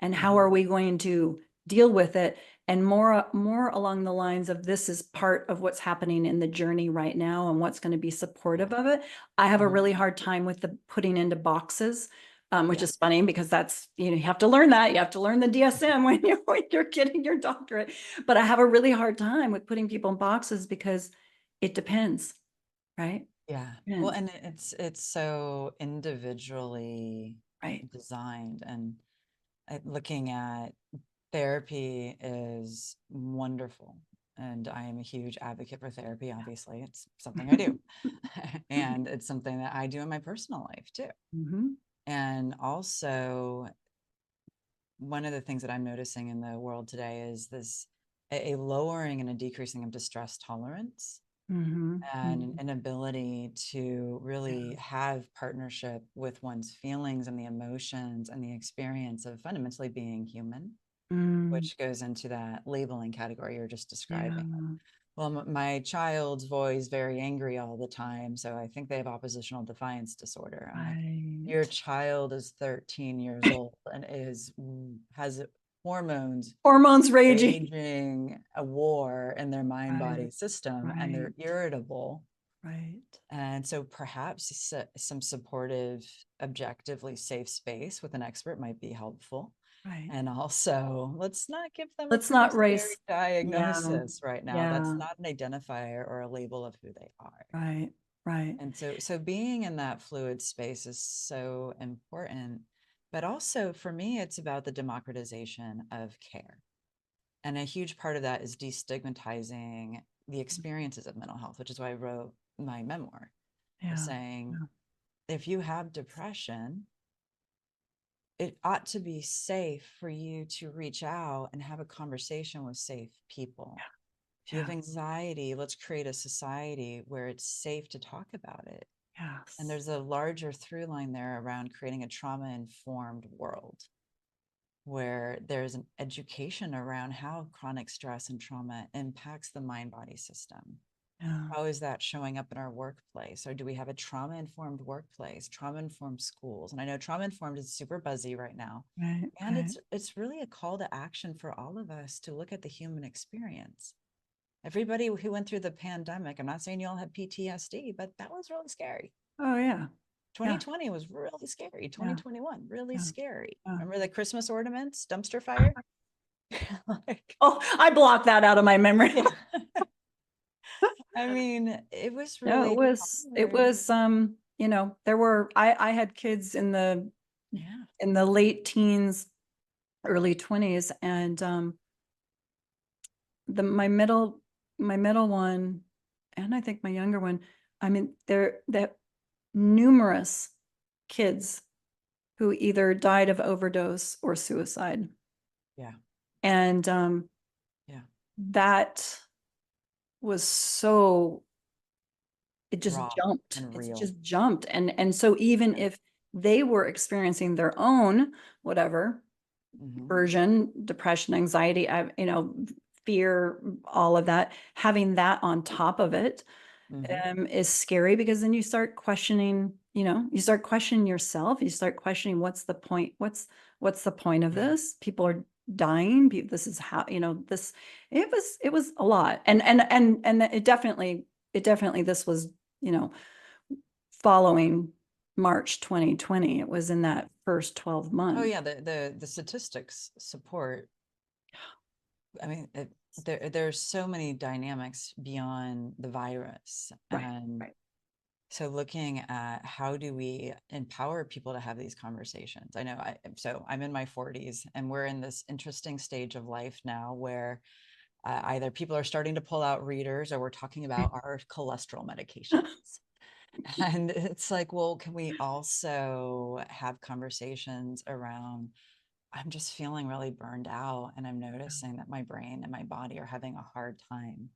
and how Mhm. are we going to deal with it, and more along the lines of this is part of what's happening in the journey right now and what's going to be supportive of it. I have a Mhm. really hard time with the putting into boxes, which Yeah. is funny because that's, you have to learn that. You have to learn the DSM when you're getting your doctorate. But I have a really hard time with putting people in boxes because it depends, right? Yeah. Well, Depends, and it's so individually right? designed, and looking at therapy is wonderful. And I am a huge advocate for therapy. Obviously, it's something I do. And it's something that I do in my personal life too. Hmm. And also, one of the things that I'm noticing in the world today is this a lowering and a decreasing of distress tolerance Mhm, and mhm. an ability to really Yeah. have partnership with one's feelings and the emotions and the experience of fundamentally being human, Mm, which goes into that labeling category you're just describing. yeah. Well, my child's voice very angry all the time, so I think they have oppositional defiance disorder. I'm like, your Right. child is 13 years old and has hormones Hormones raging. waging a war in their mind Right, body system, and they're right, irritable. right, And so perhaps some supportive, objectively safe space with an expert might be helpful. right. And also, let's not give them a Let's pretty not scary race. Yeah, diagnosis right now. That's yeah, not an identifier or a label of who they are. right, right. And so being in that fluid space is so important. But also for me, it's about the democratization of care. And a huge part of that is destigmatizing the experiences of mental health, which is why I wrote my memoir, was Yeah, saying, yeah, if you have depression, it ought to be safe for you to reach out and have a conversation with safe people. If you have yeah, anxiety, let's create a society where it's safe to talk about it. And yes, there's a larger through line there around creating a trauma informed world where there's an education around how chronic stress and trauma impacts the mind body system. yeah, How is that showing up in our workplace? Or do we have a trauma informed workplace, trauma informed schools? And I know trauma informed is super buzzy right now. right, And right. it's really a call to action for all of us to look at the human experience. Everybody who went through the pandemic, I'm not saying you all have PTSD, but that was really scary. Oh, yeah, yeah, 2020 was really scary. yeah, 2021, really yeah, scary. yeah. Remember the Christmas ornaments, dumpster fire? Like, Oh, I blocked that out of my memory. yeah. I mean, it was No, really it hard. was, there were, I had kids Yeah. in the late teens, early 20s, and, the my middle one, and I think my younger one, I mean, there numerous kids who either died of overdose or suicide. Yeah. And Yeah. that was so, it just Raw jumped. and It's real. just jumped. And so even Yeah. if they were experiencing their own whatever Mm-hmm. version, depression, anxiety, fear, all of that, having that on top of it Mm-hmm. is scary, because then you start questioning, you start questioning yourself. You start questioning, what's the point? What's the point of Yeah. this? People are dying. This is how, this, it was a lot. And it definitely, this was, you know, following March 2020. It was in that first 12 Oh months. yeah, the statistics support. I mean, there's so many dynamics beyond the virus, Right, and right, so looking at how do we empower people to have these conversations. I know I'm in my 40s, and we're in this interesting stage of life now where either people are starting to pull out readers or we're talking about our cholesterol medications. And it's like, well, can we also have conversations around, I'm just feeling really burned out and I'm noticing that my brain and my body are having a hard time.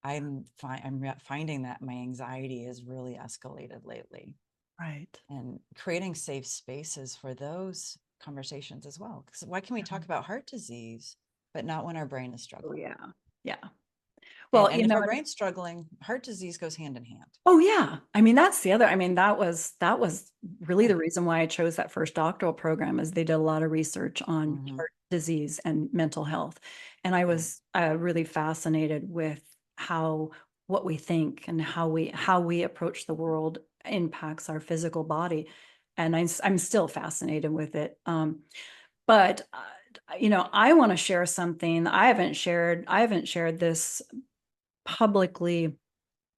I'm finding that my anxiety is really escalated lately, right. and creating safe spaces for those conversations as well. Because why can we talk about heart disease, but not when our brain is Oh, struggling? yeah. Yeah. And, Well, and if our brain's struggling, heart disease goes hand in hand. oh yeah. I mean, that's the other, I mean, that was really Yeah. the reason why I chose that first doctoral program, is they did a lot of research on Mm-hmm. heart disease and mental health. And I Yeah. was really fascinated with how what we think and how we approach the world impacts our physical body. And I'm still fascinated with it. But I want to share something. I haven't shared this publicly,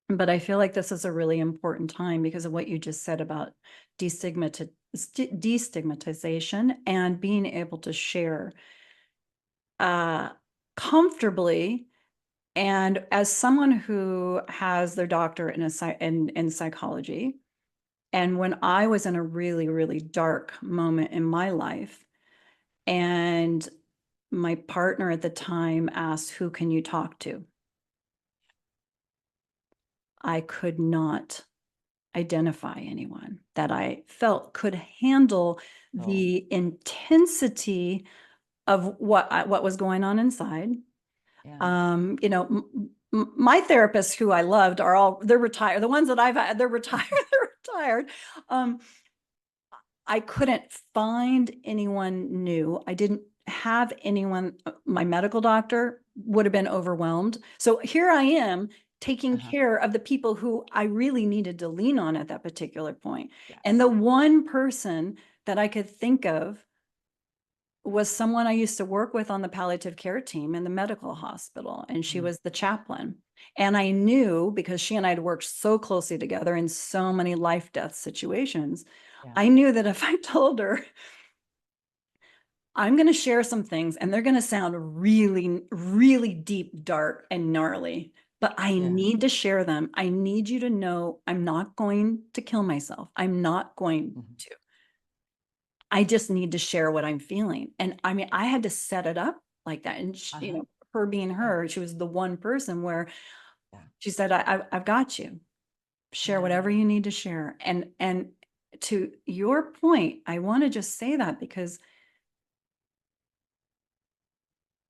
but I feel like this is a really important time because of what you just said about destigmatization and being able to share uh, comfortably. And as someone who has their doctorate in psychology, And when I was in a really, really dark moment in my life, and my partner at the time asked, "Who can you talk to?" I could not identify anyone that I felt could handle Oh, the intensity of what was going on inside. yeah. You know, my therapists who I loved are they're retired. The ones that I've had, they're retired. They're retired. Um, I couldn't find anyone new. I didn't have anyone. My medical doctor would have been overwhelmed. So here I am taking Uh-huh. care of the people who I really needed to lean on at that particular point. And the Yes. one person that I could think of was someone I used to work with on the palliative care team in the medical hospital, and she Mm, was the chaplain. And I knew, because she and I had worked so closely together in so many life death situations, yeah. I knew that if I told her, I'm going to share some things and they're going to sound really, really deep, dark, and gnarly, but I Yeah. need to share them. I need you to know I'm not going to kill myself. I'm not going Mhm. to. I just need to share what I'm feeling. And I mean, I had to set it up like that. And, Uh-huh. her being Yeah. her, she was the one person where Yeah. she said, I've got you. Share Yeah. whatever you need to share. And to your point, I want to just say that because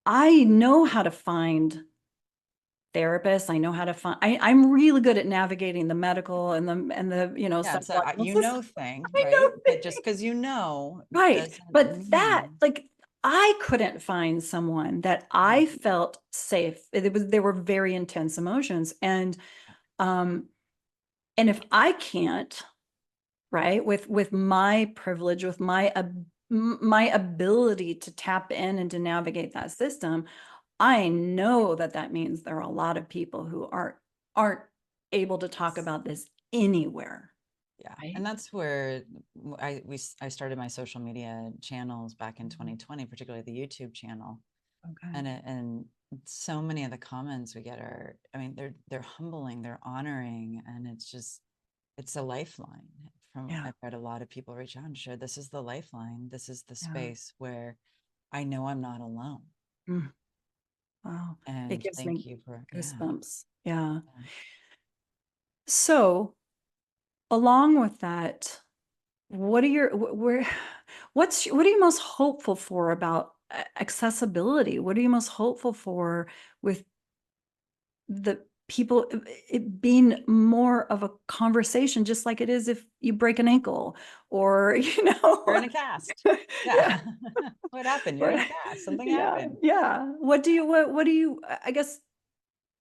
I know how to find therapists. I know how to find, I'm really good at navigating the medical and the Yeah. So psychological you system. know thing, I right? know But just things. because you know Right. doesn't But that, mean. like, I couldn't find someone that Mhm. I felt safe. They were very intense emotions. Um, and if I can't, right, with my privilege, with my ability to tap in and to navigate that system, I know that that means there are a lot of people who aren't able to talk Yes. about this anywhere, Yeah. right? And that's where I started my social media channels back in Mhm. 2020, particularly the YouTube channel. Okay. And so many of the comments we get are, I mean, they're humbling, they're honoring, and it's a lifeline. From Yeah. I've had a lot of people reach out and share, this is the lifeline, this is the Yeah. space where I know I'm not alone. Mm, wow. It And gives me thank you for, yeah, goosebumps. Yeah. yeah. So along with that, what are your where what are you most hopeful for about accessibility? What are you most hopeful for with the people, it being more of a conversation, just like it is if you break an ankle or You're in a cast. yeah, Yeah. What happened? You're or in a cast. Something yeah, happened. yeah. What do you, I guess,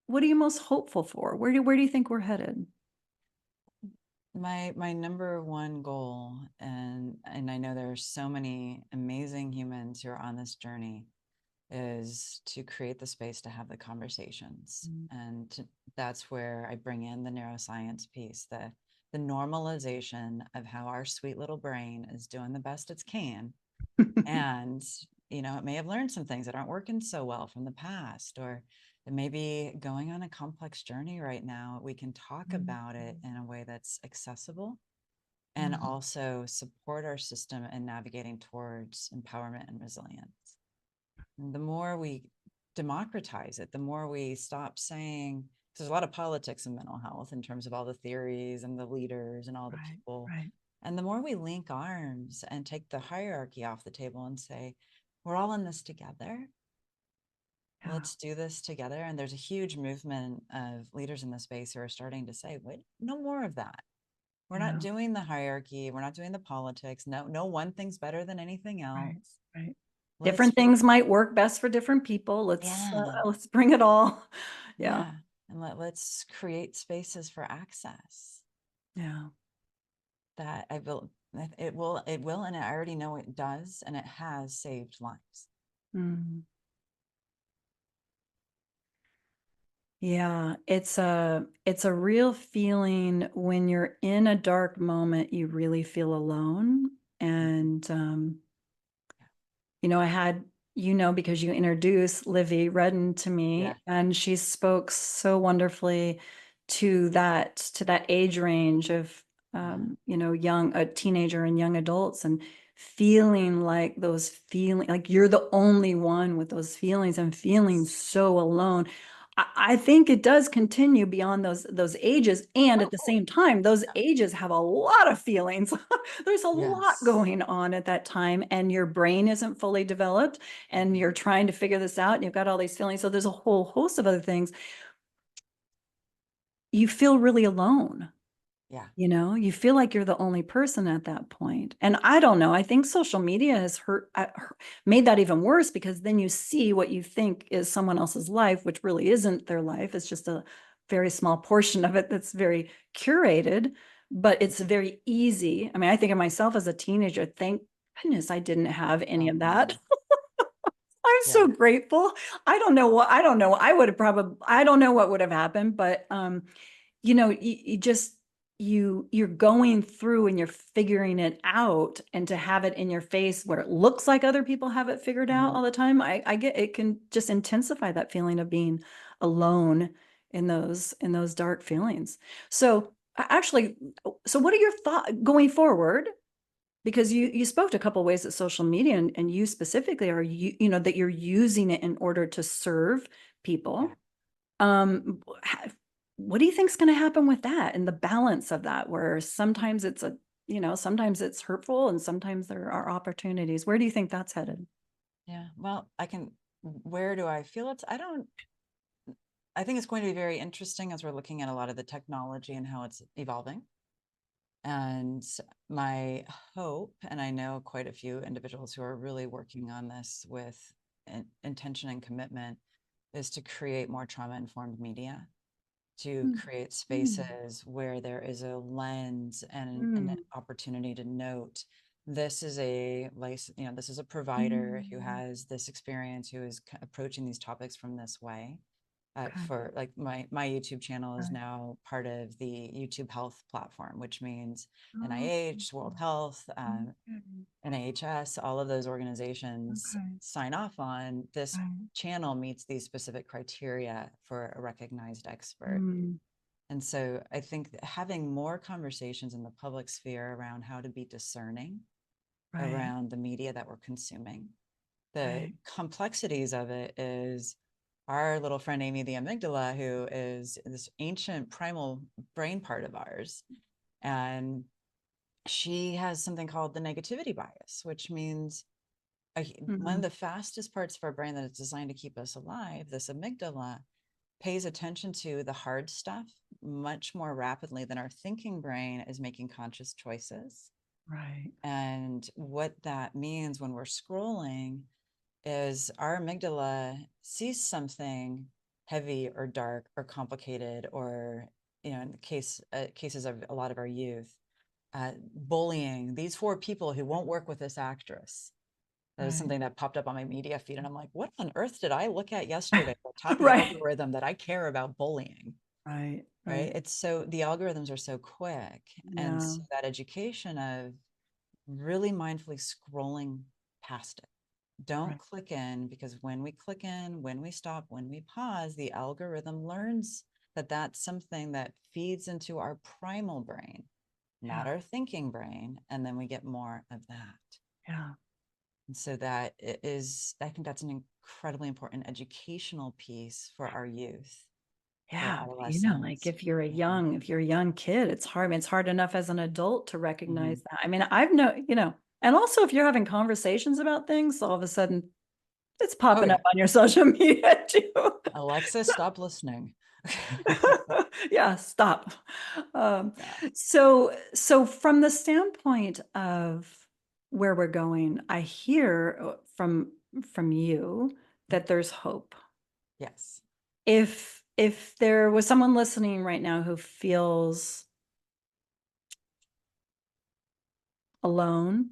what are you most hopeful for? Where do you think we're headed? My number one goal, and I know there are so many amazing humans who are on this journey, is to create the space to have the conversations. Mm. And that's where I bring in the neuroscience piece, the normalization of how our sweet little brain is doing the best it can. And, it may have learned some things that aren't working so well from the past, or it may be going on a complex journey right now. We can talk Mm, about it in a way that's accessible and mm, also support our system in navigating towards empowerment and resilience. And the more we democratize it, the more we stop saying, there's a lot of politics in mental health in terms of all the theories and the leaders and all the right, people. right. And the more we link arms and take the hierarchy off the table and say, we're all in this together. Yeah, Let's do this together. And there's a huge movement of leaders in the space who are starting to say, wait, no more of that. We're not yeah, doing the hierarchy. We're not doing the politics. No, no one thing's better than anything right, else. right. Let's, Different things might work best for different people. yeah, Let's bring it all. Yeah, yeah. And let's create spaces for access yeah. that it will, and I already know it does, and it has saved lives. Mm. Yeah, it's a real feeling when you're in a dark moment, you really feel alone. Mhm. And I had, because you introduced Livy Redden to me, Yeah. and she spoke so wonderfully to that age range of you know, a teenager and young adults, and feeling like those feeling like you're the only one with those feelings and feeling so alone. I think it does continue beyond those ages, and at the same time, those ages have a lot of feelings. There's a lot Yes. going on at that time, and your brain isn't fully developed, and you're trying to figure this out, and you've got all these feelings. So there's a whole host of other things. You feel really alone. Yeah. You know, you feel like you're the only person at that point. And I don't know, I think social media has made that even worse, because then you see what you think is someone else's life, which really isn't their life. It's just a very small portion of it that's very curated, but it's very easy. I mean, I think of myself as a teenager. Thank goodness I didn't have any Oh of that. man. I'm Yeah. so grateful. I don't know. I would have probably, I don't know what would have happened, but you know, you just you're going through and you're figuring it out, and to have it in your face where it looks like other people have it figured out Mhm. all the time, I get it can just intensify that feeling of being alone in those dark feelings. So actually, so what are your thoughts going forward? Because you spoke to a couple of ways that social media, and you specifically are, you know, that you're using it in order to serve Yeah. people. What do you think is going to happen with that, and the balance of that, where sometimes it's you know, sometimes it's hurtful and sometimes there are opportunities? Where do you think that's headed? Yeah. Well, where do I feel I think it's going to be very interesting as we're looking at a lot of the technology and how it's evolving. And my hope, and I know quite a few individuals who are really working on this with intention and commitment, is to create more trauma informed media, to Mm, create mm, spaces where there is a lens and an mm, opportunity to note this is a license, this is a provider who mm. has this experience, who is approaching these topics from this way. Okay. For like my YouTube channel is Right. now part of the YouTube Health platform, which means Oh, NIH, World Health, okay. NHS, all of those organizations Okay. sign off on this Right. channel meets these specific criteria for a recognized expert. Mm, And so I think that having more conversations in the public sphere around how to be discerning right. around the media that we're consuming. The Right. complexities of it is our little friend Amy, the amygdala, who is this ancient primal brain part of ours. And she has something called the negativity bias, which means one of Mm, the fastest parts of our brain that is designed to keep us alive, this amygdala, pays attention to the hard stuff much more rapidly than our thinking brain is making conscious choices. right. And what that means when we're scrolling is our amygdala sees something heavy or dark or complicated, or in the cases of a lot of our youth, bullying, these four people who won't work with this actress. That was Right. something that popped up on my media feed, and I'm like, what on earth did I look at yesterday that taught the Right. algorithm that I care about bullying? Right. Right, Right. it's so the algorithms are so quick. And Yeah. so that education of really mindfully scrolling past it. Don't Right. click in, because when we click in, when we stop, when we pause, the algorithm learns that that's something that feeds into our primal brain, not Yeah. our thinking brain. And then we get more of that. Yeah. And so that is, I think that's an incredibly important educational piece for our youth, for Yeah, you know, like adolescents. Yeah. if you're a young kid, it's hard. I mean, it's hard enough as an adult to Mm-hmm. recognize that. I mean, I've no, you know, and also if you're having conversations about things, all of a sudden it's Oh, popping up yeah. on your social media too. Alexa, stop listening. Yeah, stop. Um, Yeah. so from the standpoint of where we're going, I hear from you that there's hope. Yes. If there was someone listening right now who feels alone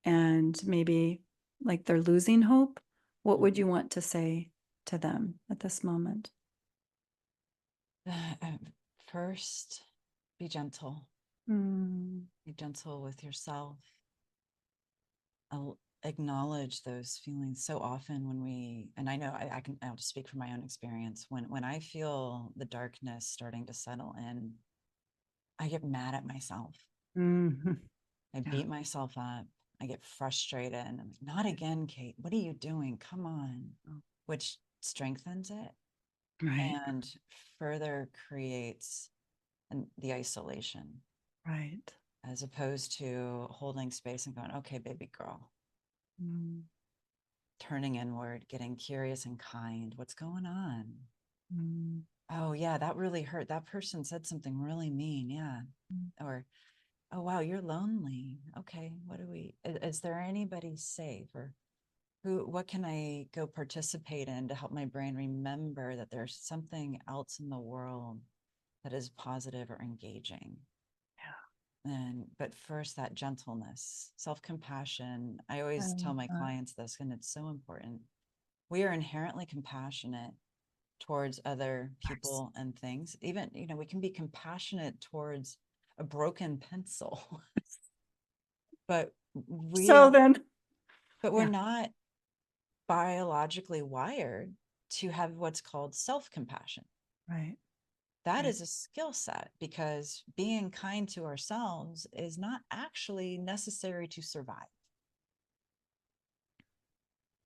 and maybe like they're losing hope, what would Mhm. you want to say to them at this moment? First, be gentle. Mm, Be gentle with yourself. Acknowledge those feelings. So often when and I know I'll just speak from my own experience. When I feel the darkness starting to settle in, I get mad at myself. Mhm. I Yeah. beat myself up. I get frustrated and I'm like, not again, Kate. What are you doing? Come on. Oh, Which strengthens it right. and further creates the isolation Right. as opposed to holding space and going, okay, baby girl, Mm, turning inward, getting curious and kind. What's going on? mm, Oh, yeah, that really hurt. That person said something really mean. Yeah. mm. Or, oh, wow, you're lonely. Okay. Is there anybody safe or what can I go participate in to help my brain remember that there's something else in the world that is positive or engaging? But first, that gentleness, self-compassion. I always tell my Yeah. clients this, and it's so important. We are inherently compassionate towards other Yes. people and things. Even, we can be compassionate towards a broken pencil, but we So are, then, but we're yeah, not biologically wired to have what's called self-compassion. right, That right. is a skill set because being kind to ourselves is not actually necessary to survive.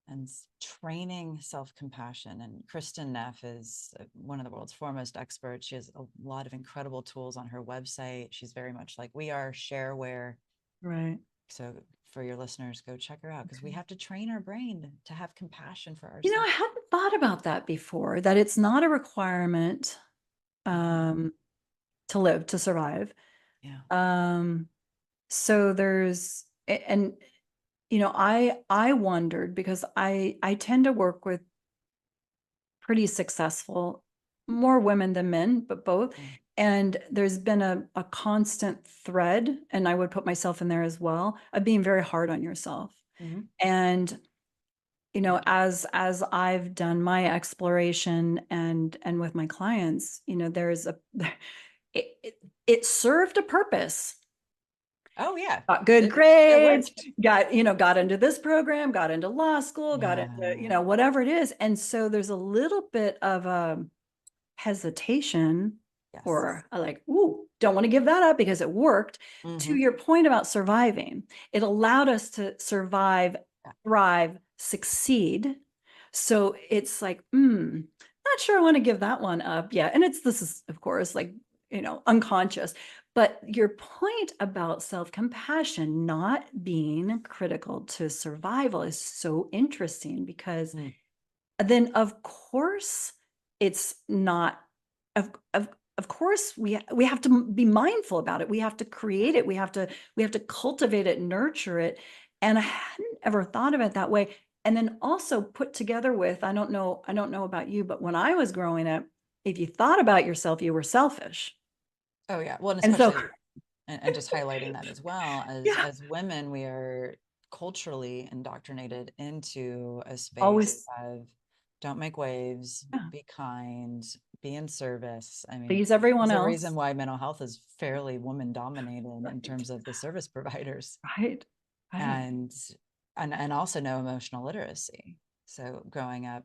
And training self-compassion. And Kristen Neff is one of the world's foremost experts. She has a lot of incredible tools on her website. She's very much like we are, shareware. Right. So for your listeners, go check her out because we Okay. have to train our brain to have compassion for I ourselves. hadn't thought about that before, that it's not a requirement Mhm. um, to live, to survive. Yeah. Um, so and I wondered because I tend to work with pretty successful, more women than men, but both. Yeah. And there's been a constant thread, and I would put myself in there as well, of being very hard on yourself. Mhm. And as I've done my exploration and with my clients, there's it served a purpose. Oh, yeah. Got good It grades, worked. got into this program, got into law school, got into, Yeah. whatever it is. And so there's a little bit of a hesitation, Yes. or like, ooh, don't want to give that up because it worked. To Mhm. your point about surviving, it allowed us to survive, Yeah. thrive, succeed. So it's like, not sure I want to give that one up. Yeah. And this is, of course, like, unconscious. But your point about self-compassion not being critical to survival is so interesting because Mm. then of course it's not of of of course we have to be mindful about it. We have to Yeah. create it. We have to cultivate it, nurture it. And I hadn't ever thought of it that way. And then also put together with, I don't know about you, but when I was growing up, if you thought about yourself, you were selfish. Oh, yeah. Well, and And so especially and just highlighting that as well yeah, as women, we are culturally indoctrinated into a space always, of don't make waves, yeah, be kind, be in service. I mean, please everyone there's a reason else. why mental health is fairly woman dominated in Right, terms of the service providers right, right. and and also no emotional literacy. So growing up,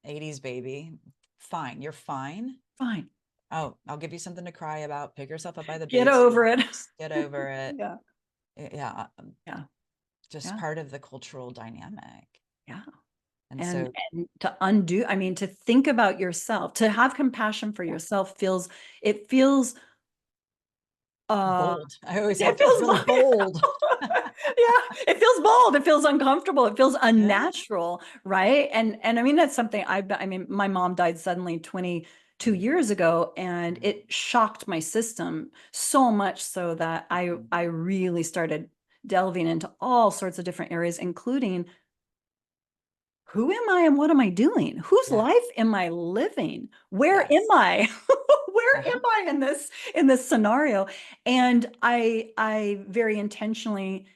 80s baby, fine, you're fine. Fine. Oh, I'll give you something to cry about. Pick yourself up by the Get over it. bootstraps. Get over it. Yeah, Yeah, yeah, just yeah. part of the cultural dynamic. Yeah. And And so and to undo, I mean, to think about yourself, to have compassion for yeah, yourself feels, uh, bold. I always say it it feels feels really bold. yeah, it feels bold, it feels uncomfortable, it feels Yeah. unnatural, right? And I mean, that's something I mean, my mom died suddenly 22 years ago, and it shocked my system so much so that I really started delving into all sorts of different areas, including who am I and what am I doing? Whose Yeah. life am I living? Where am Yes. I? Where am Uh-huh. I in this scenario? And I very intentionally,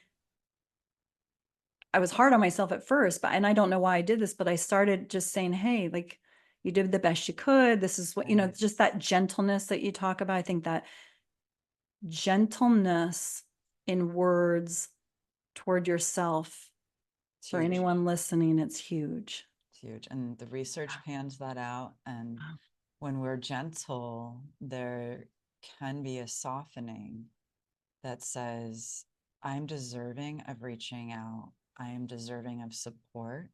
I was hard on myself at first, but and I don't know why I did this, but I started just saying, hey, like, you did the best you could. This is what, Right. just that gentleness that you talk about. I think that gentleness in words toward yourself, It's for huge. anyone listening, it's huge. It's huge. And the research pans that out. And Wow. when we're gentle, there can be a softening that says, I'm deserving of reaching out. I am deserving of support.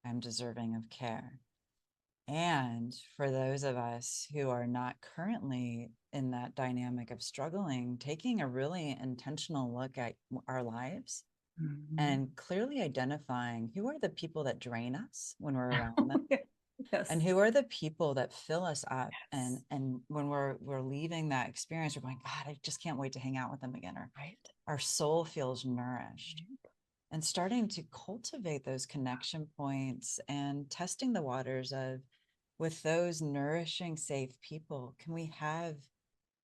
I'm deserving of care. And for those of us who are not currently in that dynamic of struggling, taking a really intentional look at our lives Mhm. and clearly identifying who are the people that drain us when we're around them, Yes. and who are the people that fill us up. Yes. And when we're leaving that experience, we're going, God, I just can't wait to hang out with them again. Or Right. our soul feels nourished. And starting to cultivate those connection points and testing the waters of, with those nourishing, safe people, can we have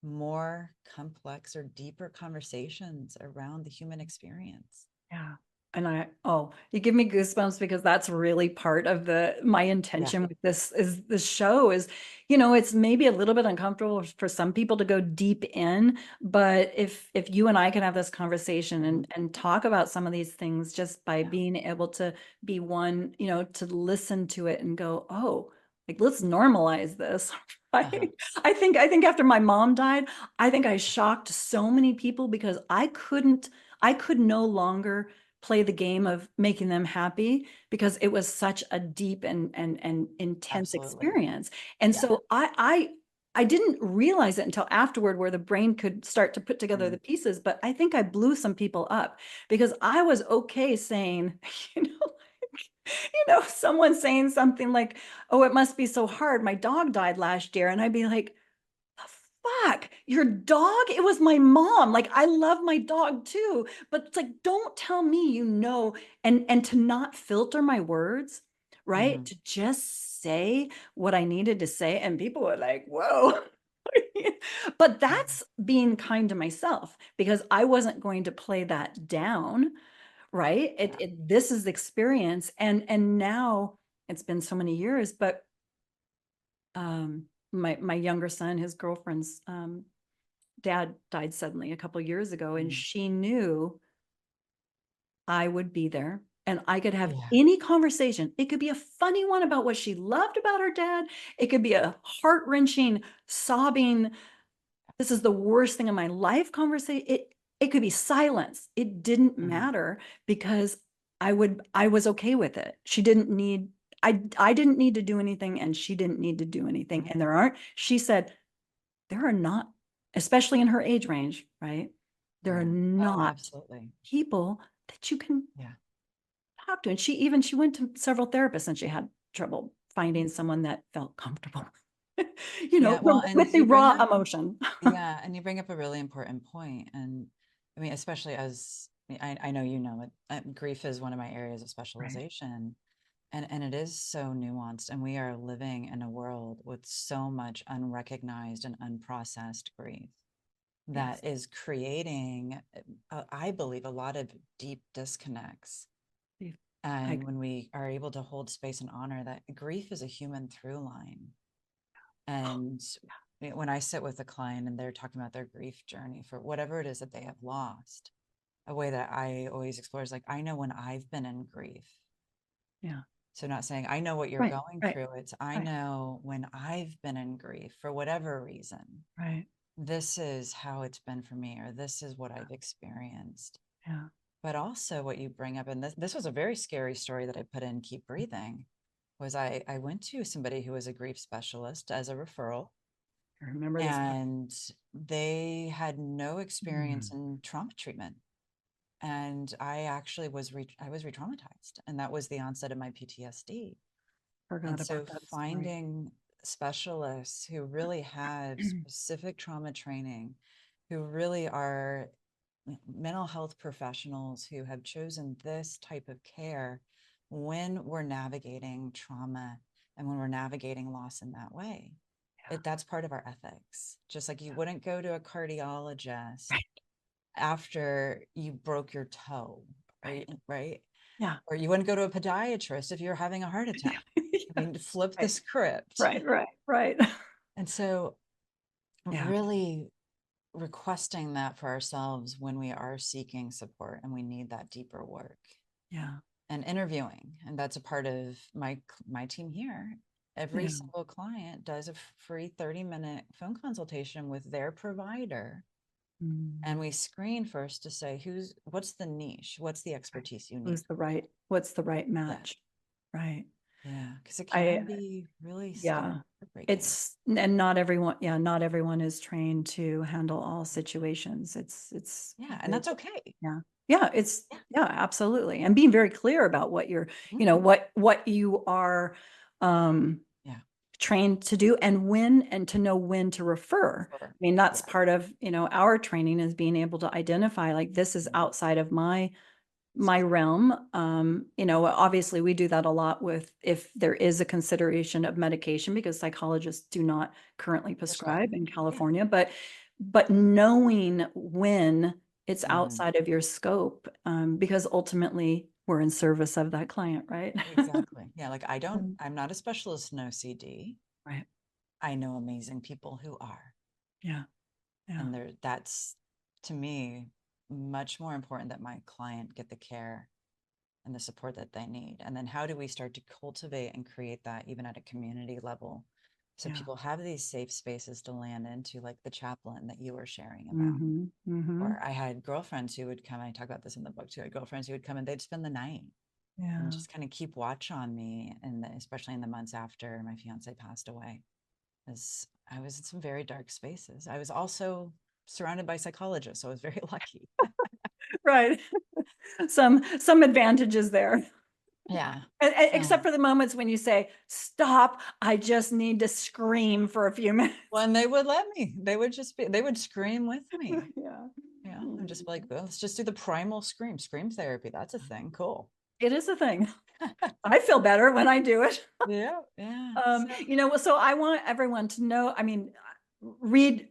more complex or deeper conversations around the human experience? Yeah. And you give me goosebumps because that's really part of my Yeah. intention with this show is, it's maybe a little bit uncomfortable for some people to go deep in, but if you and I can have this conversation Mhm. and talk about some of these things just by Yeah. being able to be one, to listen to it and go, oh, like let's normalize this. Uh-huh. Right? I think after my mom died, I think I shocked so many people because I could no longer play the game of making them happy because it was such a deep and intense Absolutely. experience. And Yeah. so I didn't realize it until afterward where the brain could start to put together Mm. the pieces, but I think I blew some people up because I was okay saying, you know, someone saying something like, "Oh, it must be so hard. My dog died last year." And I'd be like, fuck, your dog? It was my mom. Like I love my dog too, but it's like don't tell me and to not filter my words, right? Mhm. To just say what I needed to say and people were like, "Whoa." But that's being kind to myself because I wasn't going to play that down, right? Yeah. This is the experience and now it's been so many years, but my younger son, his girlfriend's dad died suddenly a couple years ago, and Mm. she knew I would be there and I could have Yeah. any conversation. It could be a funny one about what she loved about her dad. It could be a heart-wrenching, sobbing, this is the worst thing in my life conversation. It could be silence. It didn't Mhm. matter because I was okay with it. She didn't need I didn't need to do anything and she didn't need to do anything. Mhm. And she said, there are not, especially in her age range, right? There are Yeah. Oh, not absolutely. people that you can Yeah. talk to. And she went to several therapists and she had trouble finding someone that felt comfortable, Yeah. Well, and with the you bring raw up, emotion. yeah, and you bring up a really important point. And I mean, especially as I know you know it, grief is one of my areas of Right. specialization. And it is so nuanced. And we are living in a world with so much unrecognized and unprocessed grief Yes. that is creating, I believe, a lot of deep disconnects. Beef. I And agree. when we are able to hold space and honor that grief is a human through line. And when I sit with a client and they're talking about their grief journey for whatever it is that they have lost, a way that I always explore is like, I know when I've been in grief. Yeah. So not saying I know what you're Right. going Right. through. It's I Right. know when I've been in grief for whatever reason, Right. this is how it's been for me, or this is what I've experienced. Yeah. But also what you bring up, and this was a very scary story that I put in Keep Breathing, was I went to somebody who was a grief specialist as a referral, I remember this part. and they had no experience Mm. in trauma treatment. And I actually I was re-traumatized, and that was the onset of my PTSD. And Forgot about so that story. finding specialists who really have specific trauma training, who really are mental health professionals who have chosen this type of care when we're navigating trauma and when we're navigating loss in that way. Yeah. That's part of our ethics. Just like you Yeah. wouldn't go to a cardiologist Right. after you broke your toe, Right. right? Yeah. Or you wouldn't go to a podiatrist if you're having a heart attack. I Yeah. mean, flip the Right. script. Right. Right. Right. And so, Yeah. really requesting that for ourselves when we are seeking support and we need that deeper work, Yeah. and interviewing. And that's a part of my team here. Every Yeah. single client does a free 30-minute phone consultation with their provider And Mm. we screen first to say what's the niche, what's the Right. expertise you need. What's the right Yeah. match? Right. Yeah. Because it I, can be really scary, yeah, heartbreaking. and not everyone is trained to handle all situations. It's Yeah. And very, that's okay. yeah. Yeah, Yeah. yeah, absolutely. And being very clear about what you're, Mhm. what you are, um, Yeah. trained to do and to know when to refer. I Sure. mean, that's Yeah. part of, our training is being able to identify like this is Mhm. outside of my realm. Obviously we do that a lot with if there is a consideration of medication because psychologists do not currently Prescribe. prescribe in Yeah. California, but knowing when it's Mhm. outside of your scope, because ultimately we're in service of that client, right? Exactly. Yeah. Like Mm. I'm not a specialist in OCD. Right. I know amazing people who are. Yeah. Yeah. And that's to me much more important that my client get the care and the support that they need. And then how do we start to cultivate and create that even at a community level? So Yeah. people have these safe spaces to land into, like the chaplain that you were sharing about. Mm-hmm. Mm-hmm. Or I had girlfriends who would come, I talk about this in the book too. I had girlfriends who would come and they'd spend the night and Yeah. just kind of keep watch on me. And especially in the months after my fiance passed away, as I was in some very dark spaces. I was also surrounded by psychologists, so I was very lucky. Right. Some advantages there. Yeah. Except for the moments when you say, stop, I just need to scream for a few minutes. Well, and they would let me. They would scream with me. Yeah. Yeah. I'm just like, well, let's just do the primal scream therapy. That's a thing. Cool. It is a thing. I feel better when I do it. Yeah. Yeah. So I want everyone to know, I mean, read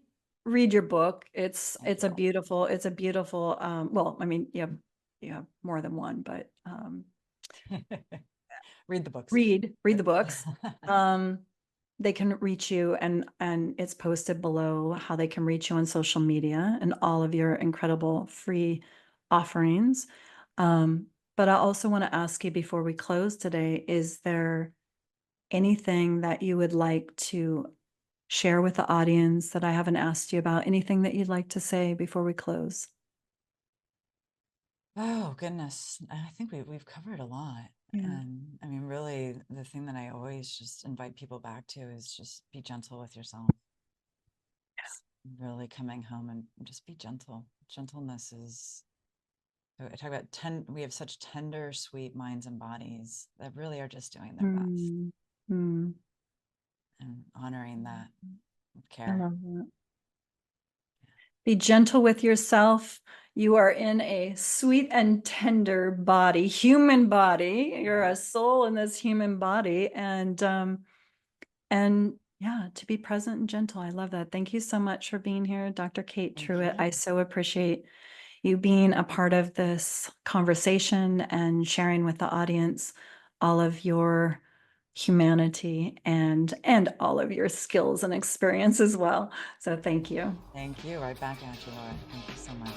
read your book. It's Thank it's a you. beautiful, well, I mean, you have more than one, but Read the books. read the books. Um, they can reach you and it's posted below how they can reach you on social media and all of your incredible free offerings. Um, but I also want to ask you before we close today, is there anything that you would like to share with the audience that I haven't asked you about? Anything that you'd like to say before we close? Oh goodness. I think we've covered a lot. Yeah. And I mean, really, the thing that I always just invite people back to is just be gentle with yourself. Really coming home and just be gentle. Gentleness is, I talk about we have such tender, sweet minds and bodies that really are just doing their best, Mm, mm. and honoring that with I care. love that. Be gentle with yourself. You are in a sweet and tender body, human body. You're Yeah. a soul in this human body. And yeah, to be present and gentle. I love that. Thank you so much for being here, Dr. Kate Thank Truitt. you. I so appreciate you being a part of this conversation and sharing with the audience all of your humanity and all of your skills and experience as well. So thank you. Thank you. Right back at you, Laura. Thank you so much.